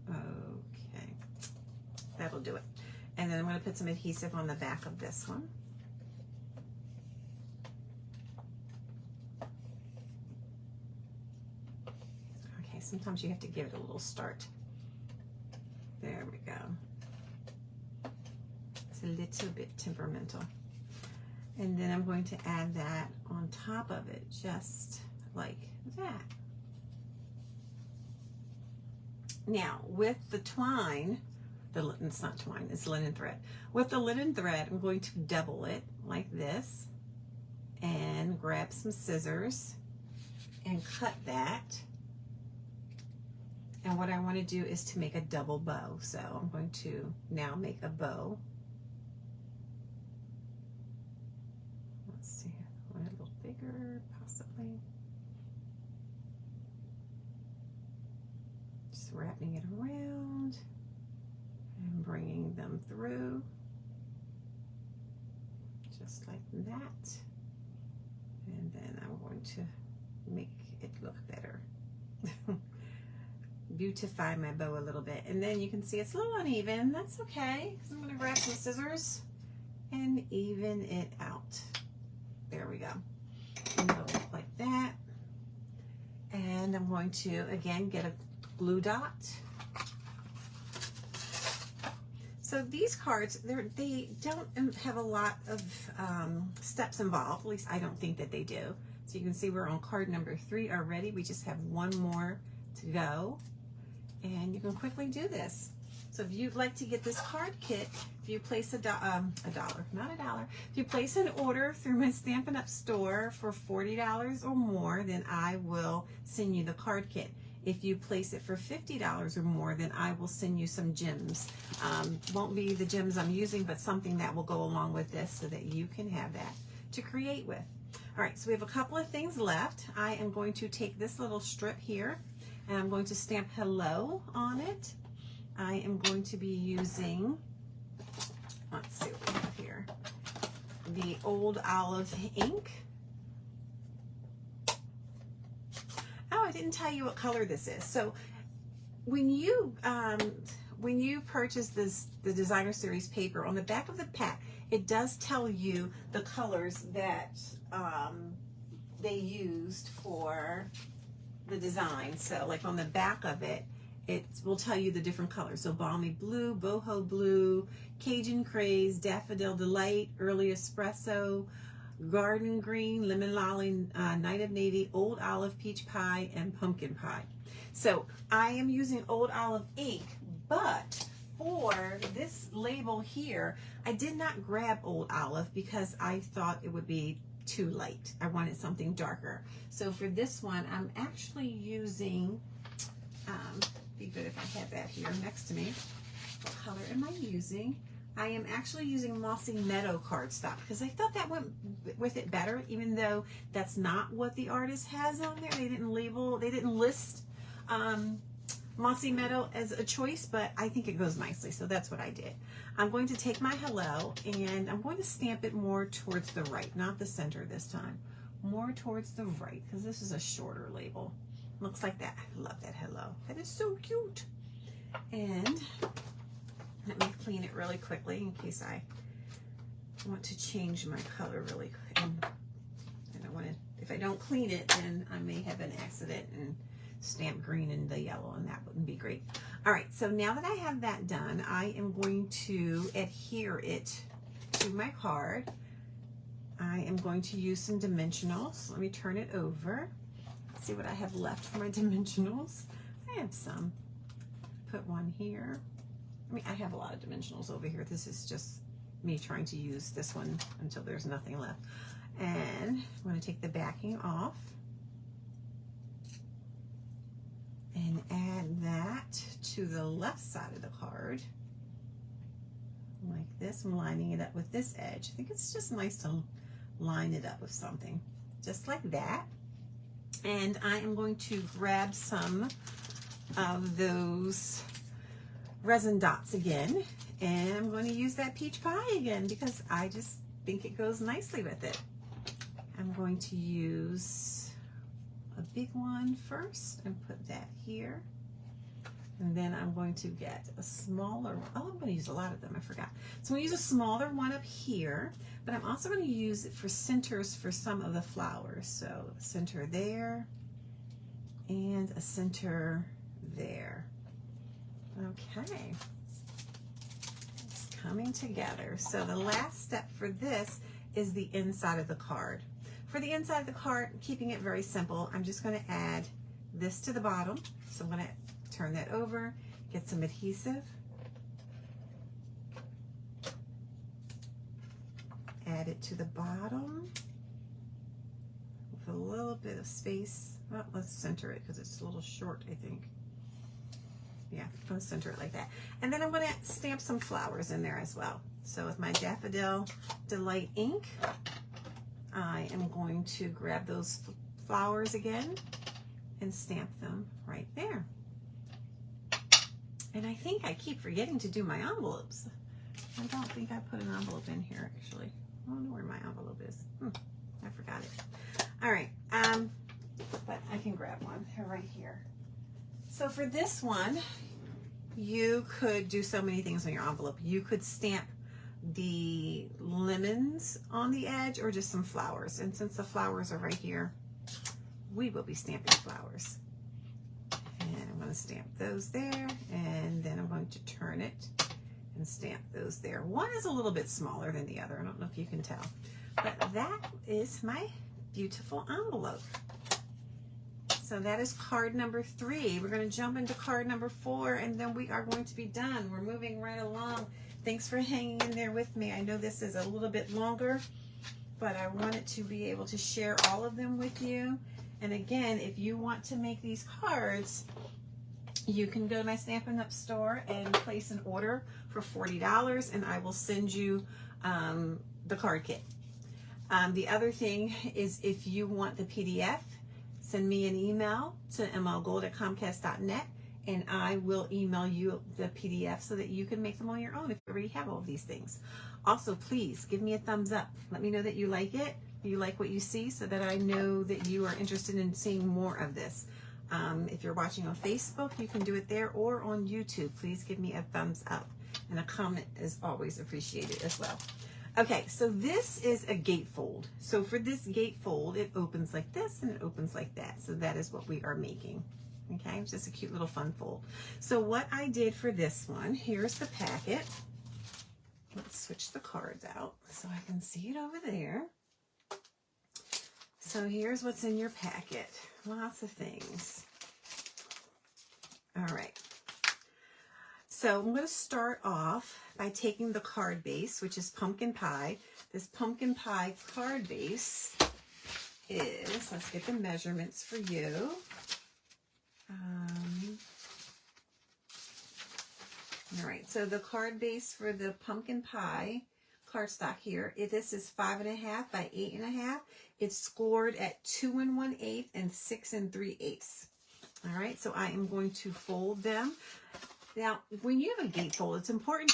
Okay, that'll do it. And then I'm going to put some adhesive on the back of this one. Okay, sometimes you have to give it a little start. There we go. It's a little bit temperamental. And then I'm going to add that on top of it, just like that. Now, with the twine, it's not twine, it's linen thread. With the linen thread, I'm going to double it like this and grab some scissors and cut that. And what I want to do is to make a double bow. So I'm going to now make a bow. Let's see, I want it a little bigger, possibly. Just wrapping it around and bringing them through, just like that. And then I'm going to make it look better. Beautify my bow a little bit. And then you can see it's a little uneven. That's okay. So I'm going to grab some scissors and even it out. There we go. And it'll look like that. And I'm going to, again, get a glue dot. So these cards, they don't have a lot of steps involved. At least I don't think that they do. So you can see we're on card number 3 already. We just have one more to go. And you can quickly do this. So if you'd like to get this card kit, if you place a dollar, not a dollar, if you place an order through my Stampin' Up! Store for $40 or more, then I will send you the card kit. If you place it for $50 or more, then I will send you some gems. Won't be the gems I'm using, but something that will go along with this so that you can have that to create with. All right, so we have a couple of things left. I am going to take this little strip here, and I'm going to stamp hello on it. I am going to be using, let's see what we have here, the Old Olive ink. Oh, I didn't tell you what color this is. So when you purchase the Designer Series paper, on the back of the pack, it does tell you the colors that they used for the design. So like on the back of it, it will tell you the different colors. So Balmy Blue, Boho Blue, Cajun Craze, Daffodil Delight, Early Espresso, Garden Green, Lemon Lolly, Night of Navy, Old Olive, Peach Pie, and Pumpkin Pie. So I am using Old Olive ink, but for this label here, I did not grab Old Olive because I thought it would be too light. I wanted something darker. So for this one, I'm actually using Be good if I had that here next to me. What color am I using? I am actually using Mossy Meadow cardstock because I thought that went with it better, even though that's not what the artist has on there. They didn't list Mossy Meadow as a choice, but I think it goes nicely, so that's what I did. I'm going to take my hello and I'm going to stamp it more towards the right, not the center this time. More towards the right, because this is a shorter label. Looks like that. I love that hello. That is so cute. And let me clean it really quickly in case I want to change my color really quick. And I don't want to, if I don't clean it, then I may have an accident and stamp green and the yellow, and that wouldn't be great. All right, so now that I have that done, I am going to adhere it to my card. I am going to use some dimensionals. Let me turn it over. Let's see what I have left for my dimensionals. I have some. Put one here. I mean, I have a lot of dimensionals over here. This is just me trying to use this one until there's nothing left. And I'm going to take the backing off and add that to the left side of the card. Like this. I'm lining it up with this edge. I think it's just nice to line it up with something. Just like that. And I am going to grab some of those resin dots again, and I'm going to use that peach pie again because I just think it goes nicely with it. I'm going to use a big one first and put that here, and then I'm going to get a smaller, oh, I'm going to use a lot of them, I forgot. So I'm going to use a smaller one up here, but I'm also going to use it for centers for some of the flowers. So a center there and a center there. Okay, it's coming together. So the last step for this is the inside of the card. For the inside of the card, keeping it very simple, I'm just going to add this to the bottom. So I'm going to turn that over, get some adhesive, add it to the bottom with a little bit of space. Well, let's center it because it's a little short, I think. Yeah, I'm going to center it like that. And then I'm going to stamp some flowers in there as well. So with my Daffodil Delight ink, I am going to grab those flowers again and stamp them right there. And I think I keep forgetting to do my envelopes. I don't think I put an envelope in here, actually. I don't know where my envelope is. I forgot it. All right, but I can grab one. They're right here. So for this one, you could do so many things on your envelope. You could stamp the lemons on the edge or just some flowers. And since the flowers are right here, we will be stamping flowers. And I'm going to stamp those there, and then I'm going to turn it and stamp those there. One is a little bit smaller than the other. I don't know if you can tell. But that is my beautiful envelope. So that is card number 3. We're going to jump into card number 4, and then we are going to be done. We're moving right along. Thanks for hanging in there with me. I know this is a little bit longer, but I wanted to be able to share all of them with you. And again, if you want to make these cards, you can go to my Stampin' Up! Store and place an order for $40, and I will send you the card kit. The other thing is, if you want the PDF, send me an email to mlgold@comcast.net, and I will email you the PDF so that you can make them on your own if you already have all of these things. Also, please give me a thumbs up. Let me know that you like it, you like what you see, so that I know that you are interested in seeing more of this. If you're watching on Facebook, you can do it there, or on YouTube. Please give me a thumbs up, and a comment is always appreciated as well. Okay, so this is a gatefold. So for this gatefold, it opens like this and it opens like that. So that is what we are making. Okay, it's just a cute little fun fold. So what I did for this one, here's the packet. Let's switch the cards out so I can see it over there. So here's what's in your packet. Lots of things. All right. So I'm going to start off by taking the card base, which is pumpkin pie. This pumpkin pie card base is, let's get the measurements for you. All right, so the card base for the pumpkin pie cardstock here, this is 5.5 by 8.5. It's scored at 2 1/8 and 6 3/8. All right, so I am going to fold them. Now, when you have a gatefold, it's important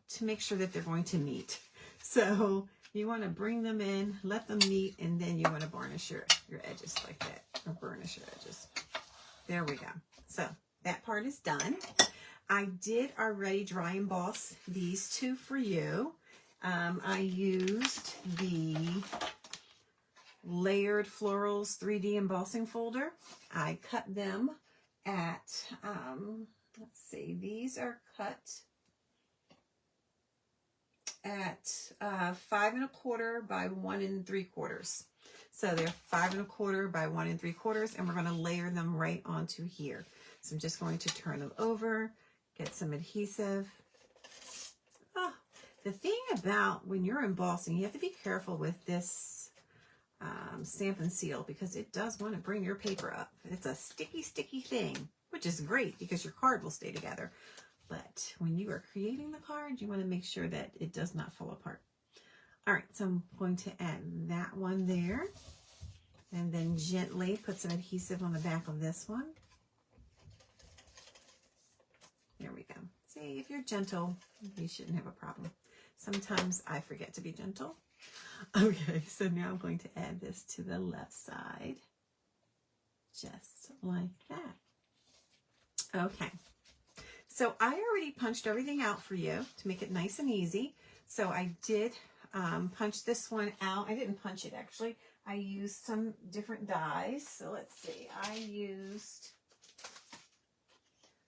to make sure that they're going to meet. So you want to bring them in, let them meet, and then you want to varnish your edges like that, or burnish your edges. There we go. So that part is done. I did already dry emboss these two for you. I used the Layered Florals 3D embossing folder. I cut them at, let's see, these are cut at 5 1/4 by 1 3/4. So they're 5 1/4 by 1 3/4, and we're going to layer them right onto here. So I'm just going to turn them over, get some adhesive. Oh, the thing about when you're embossing, you have to be careful with this Stampin' Seal, because it does want to bring your paper up. It's a sticky thing, which is great because your card will stay together. But when you are creating the card, you want to make sure that it does not fall apart. All right, so I'm going to add that one there, and then gently put some adhesive on the back of this one. There we go. See, if you're gentle, you shouldn't have a problem. Sometimes I forget to be gentle. Okay, so now I'm going to add this to the left side, just like that. Okay, so I already punched everything out for you to make it nice and easy. So I did punch this one out. I didn't punch it, actually. I used some different dies. So let's see,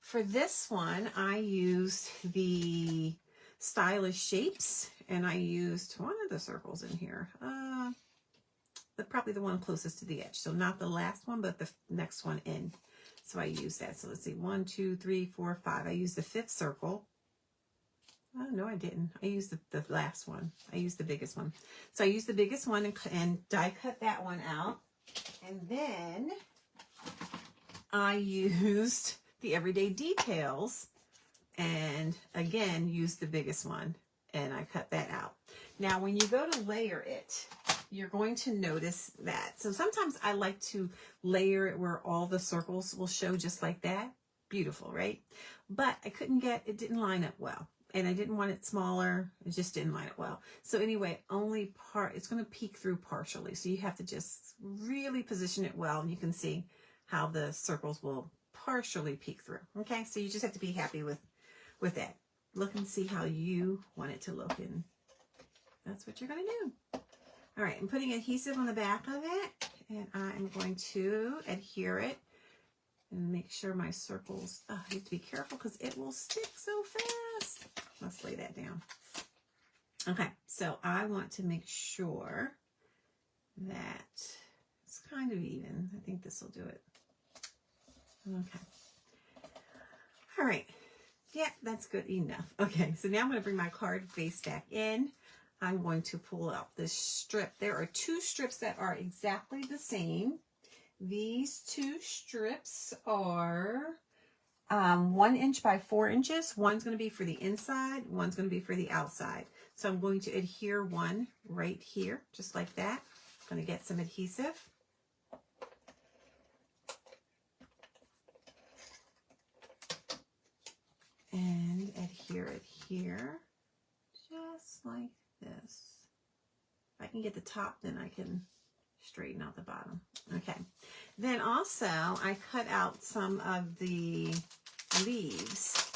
for this one, I used the Stylish Shapes, and I used one of the circles in here. Probably the one closest to the edge. So not the last one, but the next one in. So I used that. So let's see, 1, 2, 3, 4, 5. I used the 5th circle. Oh, no, I didn't. I used the last one. I used the biggest one. So I used the biggest one and die cut that one out. And then I used the Everyday Details, and again used the biggest one, and I cut that out. Now when you go to layer it, you're going to notice that. So sometimes I like to layer it where all the circles will show just like that. Beautiful, right? But I couldn't get, it didn't line up well. And I didn't want it smaller. It just didn't line up well. So anyway, only part, it's going to peek through partially. So you have to just really position it well, and you can see how the circles will partially peek through. Okay, so you just have to be happy with that. Look and see how you want it to look, and that's what you're going to do. All right, I'm putting adhesive on the back of it, and I'm going to adhere it and make sure my circles, you have to be careful because it will stick so fast. Let's lay that down. Okay, so I want to make sure that it's kind of even. I think this will do it. Okay. All right. Yeah, that's good enough. Okay, so now I'm going to bring my card base back in. I'm going to pull out this strip. There are 2 strips that are exactly the same. These 2 strips are 1 inch by 4 inches. One's going to be for the inside, one's going to be for the outside. So I'm going to adhere one right here, just like that. I'm going to get some adhesive. And adhere it here, just like this. If I can get the top, then I can straighten out the bottom. Okay. Then also, I cut out some of the leaves.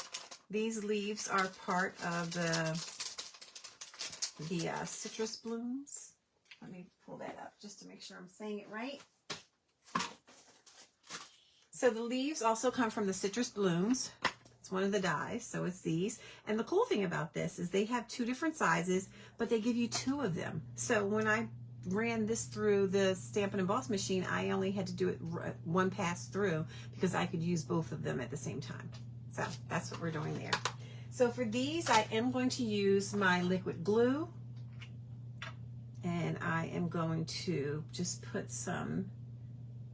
These leaves are part of the citrus blooms. Let me pull that up just to make sure I'm saying it right. So the leaves also come from the citrus blooms. One of the dies, so it's these. And the cool thing about this is they have 2 different sizes, but they give you 2 of them. So when I ran this through the Stampin' Emboss machine, I only had to do it one pass through because I could use both of them at the same time. So that's what we're doing there. So for these, I am going to use my liquid glue, and I am going to just put some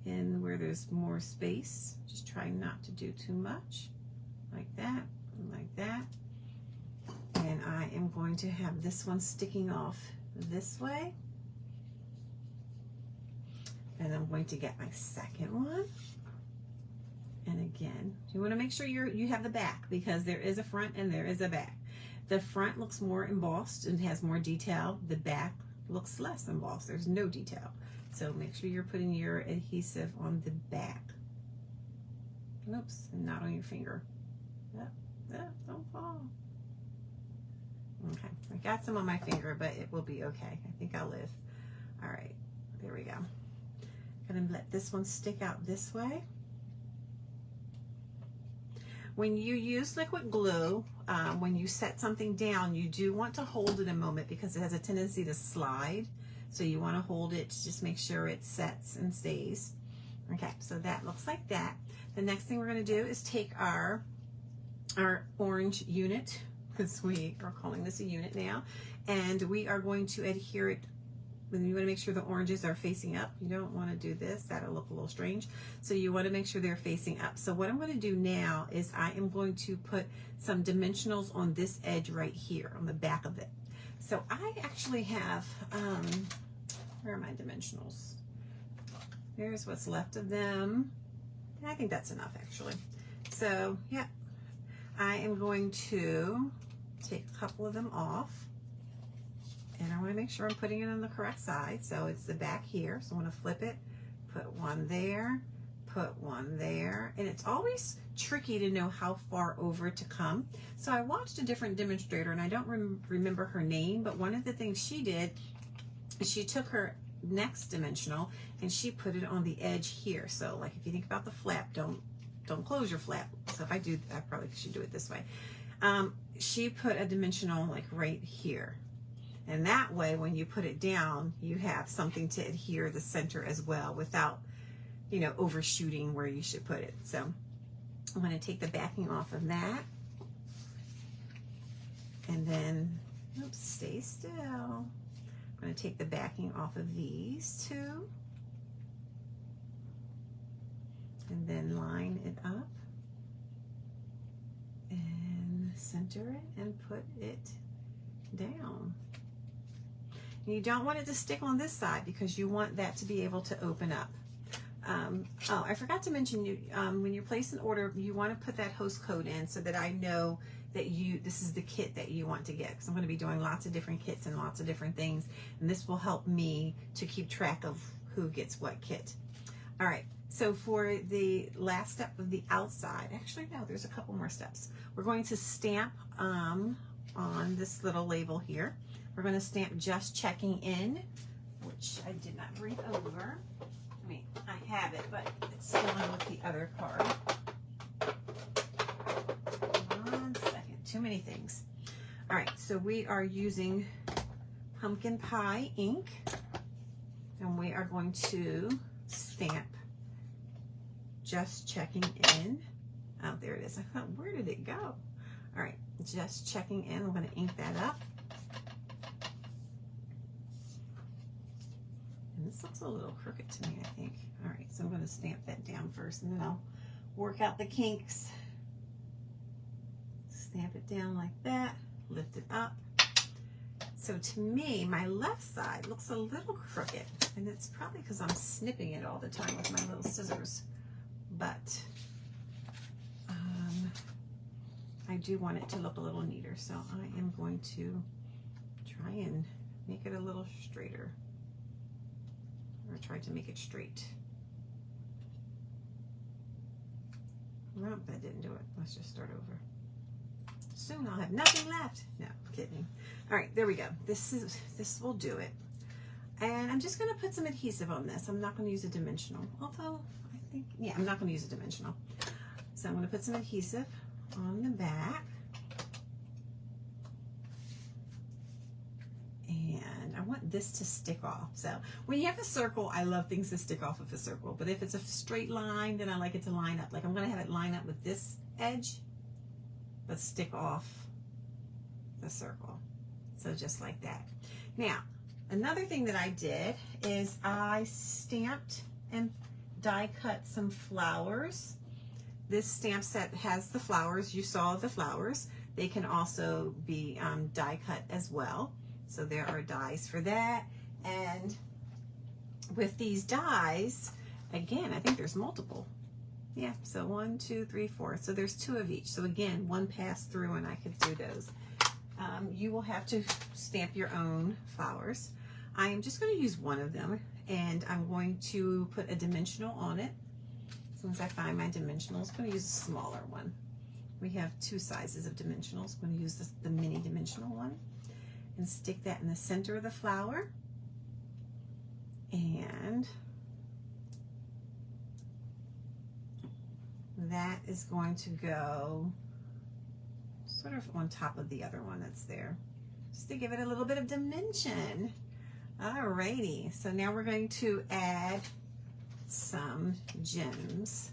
in where there's more space. Just try not to do too much. Like that, and like that. And I am going to have this one sticking off this way. And I'm going to get my second one. And again, you want to make sure you have the back, because there is a front and there is a back. The front looks more embossed and has more detail. The back looks less embossed. There's no detail. So make sure you're putting your adhesive on the back. Oops, and not on your finger. Don't fall. Okay, I got some on my finger, but it will be okay. I think I'll live. All right, there we go. Gonna let this one stick out this way. When you use liquid glue, when you set something down, you do want to hold it a moment because it has a tendency to slide. So you want to hold it to just make sure it sets and stays. Okay, so that looks like that. The next thing we're going to do is take our orange unit, because we are calling this a unit now, and we are going to adhere it. You want to make sure the oranges are facing up. You don't want to do this. That'll look a little strange. So you want to make sure they're facing up. So what I'm going to do now is I am going to put some dimensionals on this edge right here on the back of it. So I actually have, where are my dimensionals? There's what's left of them. I think that's enough actually. So yeah, I am going to take a couple of them off. And I want to make sure I'm putting it on the correct side. So it's the back here. So I want to flip it, put one there, put one there. And it's always tricky to know how far over to come. So I watched a different demonstrator, and I don't remember her name, but one of the things she did is she took her next dimensional and she put it on the edge here. So like if you think about the flap, don't close your flap. So if I do, I probably should do it this way. She put a dimensional like right here. And that way, when you put it down, you have something to adhere the center as well without, you know, overshooting where you should put it. So I'm going to take the backing off of that. And then, oops, stay still. I'm going to take the backing off of these two. And then line it up. And center it and put it down. You don't want it to stick on this side because you want that to be able to open up. Oh, I forgot to mention, when you place an order, you want to put that host code in so that I know that this is the kit that you want to get, because I'm going to be doing lots of different kits and lots of different things, and this will help me to keep track of who gets what kit. All right, so for the last step of the outside, actually no, there's a couple more steps. We're going to stamp on this little label here. We're going to stamp just checking in, which I did not bring over. I mean, I have it, but it's still in with the other card. 1 second, too many things. All right, so we are using pumpkin pie ink, and we are going to stamp just checking in. Oh, there it is. I thought, where did it go? All right, just checking in. I'm going to ink that up. This looks a little crooked to me, I think. All right, so I'm going to stamp that down first, and then I'll work out the kinks. Stamp it down like that, lift it up. So to me, my left side looks a little crooked, and it's probably because I'm snipping it all the time with my little scissors. But I do want it to look a little neater, so I am going to try and make it a little straighter. Or try to make it straight. Nope, that didn't do it. Let's just start over. Soon I'll have nothing left. No, kidding. All right, there we go. This will do it. And I'm just going to put some adhesive on this. I'm not going to use a dimensional. Although I think, yeah, I'm not going to use a dimensional. So I'm going to put some adhesive on the back. I want this to stick off. So when you have a circle, I love things to stick off of a circle. But if it's a straight line, then I like it to line up. Like I'm going to have it line up with this edge, but stick off the circle. So just like that. Now, another thing that I did is I stamped and die cut some flowers. This stamp set has the flowers. You saw the flowers. They can also be die cut as well. So there are dies for that. And with these dies, again, I think there's multiple. Yeah, so 1, 2, 3, 4. So there's 2 of each. So again, one pass through and I could do those. You will have to stamp your own flowers. I am just going to use one of them, and I'm going to put a dimensional on it. As soon as I find my dimensionals, I'm going to use a smaller one. We have 2 sizes of dimensionals. I'm going to use the mini dimensional one and stick that in the center of the flower. And that is going to go sort of on top of the other one that's there, just to give it a little bit of dimension. Alrighty, so now we're going to add some gems.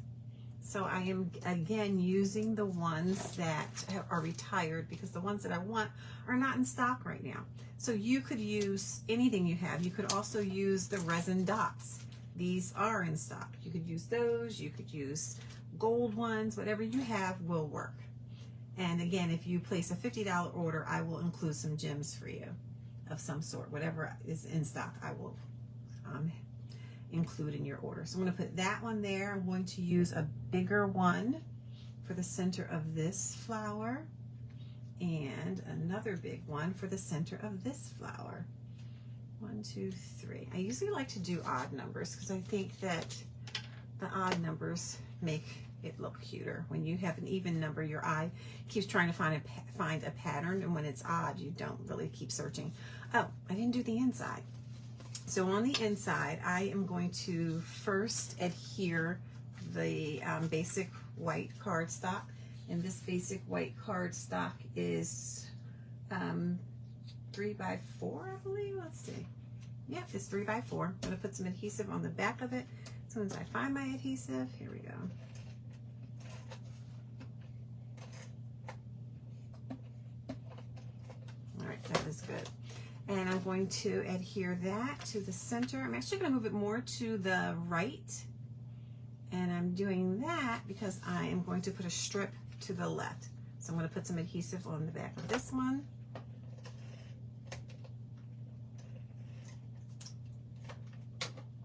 So I am again using the ones that are retired, because the ones that I want are not in stock right now. So you could use anything you have. You could also use the resin dots. These are in stock. You could use those, you could use gold ones, whatever you have will work. And again, if you place a $50 order, I will include some gems for you of some sort. Whatever is in stock, I will include in your order. So I'm going to put that one there. I'm going to use a bigger one for the center of this flower, and another big one for the center of this flower. 1, 2, 3. I usually like to do odd numbers because I think that the odd numbers make it look cuter. When you have an even number, your eye keeps trying to find a pattern, and when it's odd, you don't really keep searching. Oh, I didn't do the inside. So on the inside, I am going to first adhere the basic white cardstock, and this basic white cardstock is 3 by 4, I believe. Let's see. Yeah, it's 3 by 4. I'm going to put some adhesive on the back of it. As soon as I find my adhesive, here we go. All right, that is good. And I'm going to adhere that to the center. I'm actually going to move it more to the right. And I'm doing that because I am going to put a strip to the left. So I'm going to put some adhesive on the back of this one.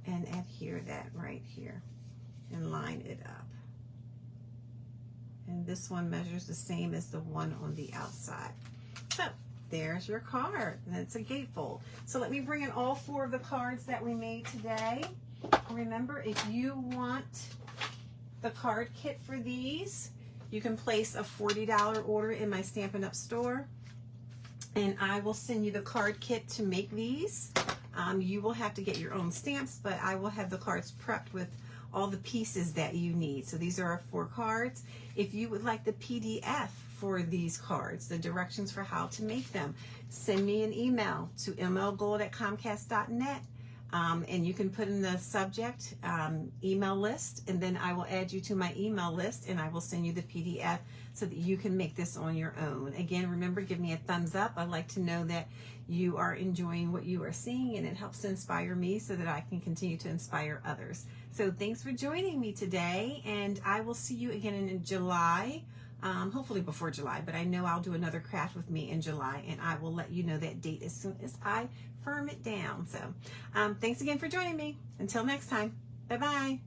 And adhere that right here and line it up. And this one measures the same as the one on the outside. So there's your card, and it's a gatefold. So let me bring in all 4 of the cards that we made today. Remember, if you want the card kit for these, you can place a $40 order in my Stampin' Up! Store, and I will send you the card kit to make these. You will have to get your own stamps, but I will have the cards prepped with all the pieces that you need. So these are our 4 cards. If you would like the PDF for these cards, the directions for how to make them, send me an email to mlgold@comcast.net. And you can put in the subject email list, and then I will add you to my email list, and I will send you the PDF so that you can make this on your own. Again, remember, give me a thumbs up. I'd like to know that you are enjoying what you are seeing, and it helps to inspire me so that I can continue to inspire others. So thanks for joining me today, and I will see you again in July. Hopefully before July, but I know I'll do another craft with me in July, and I will let you know that date as soon as I firm it down. So thanks again for joining me. Until next time, bye-bye.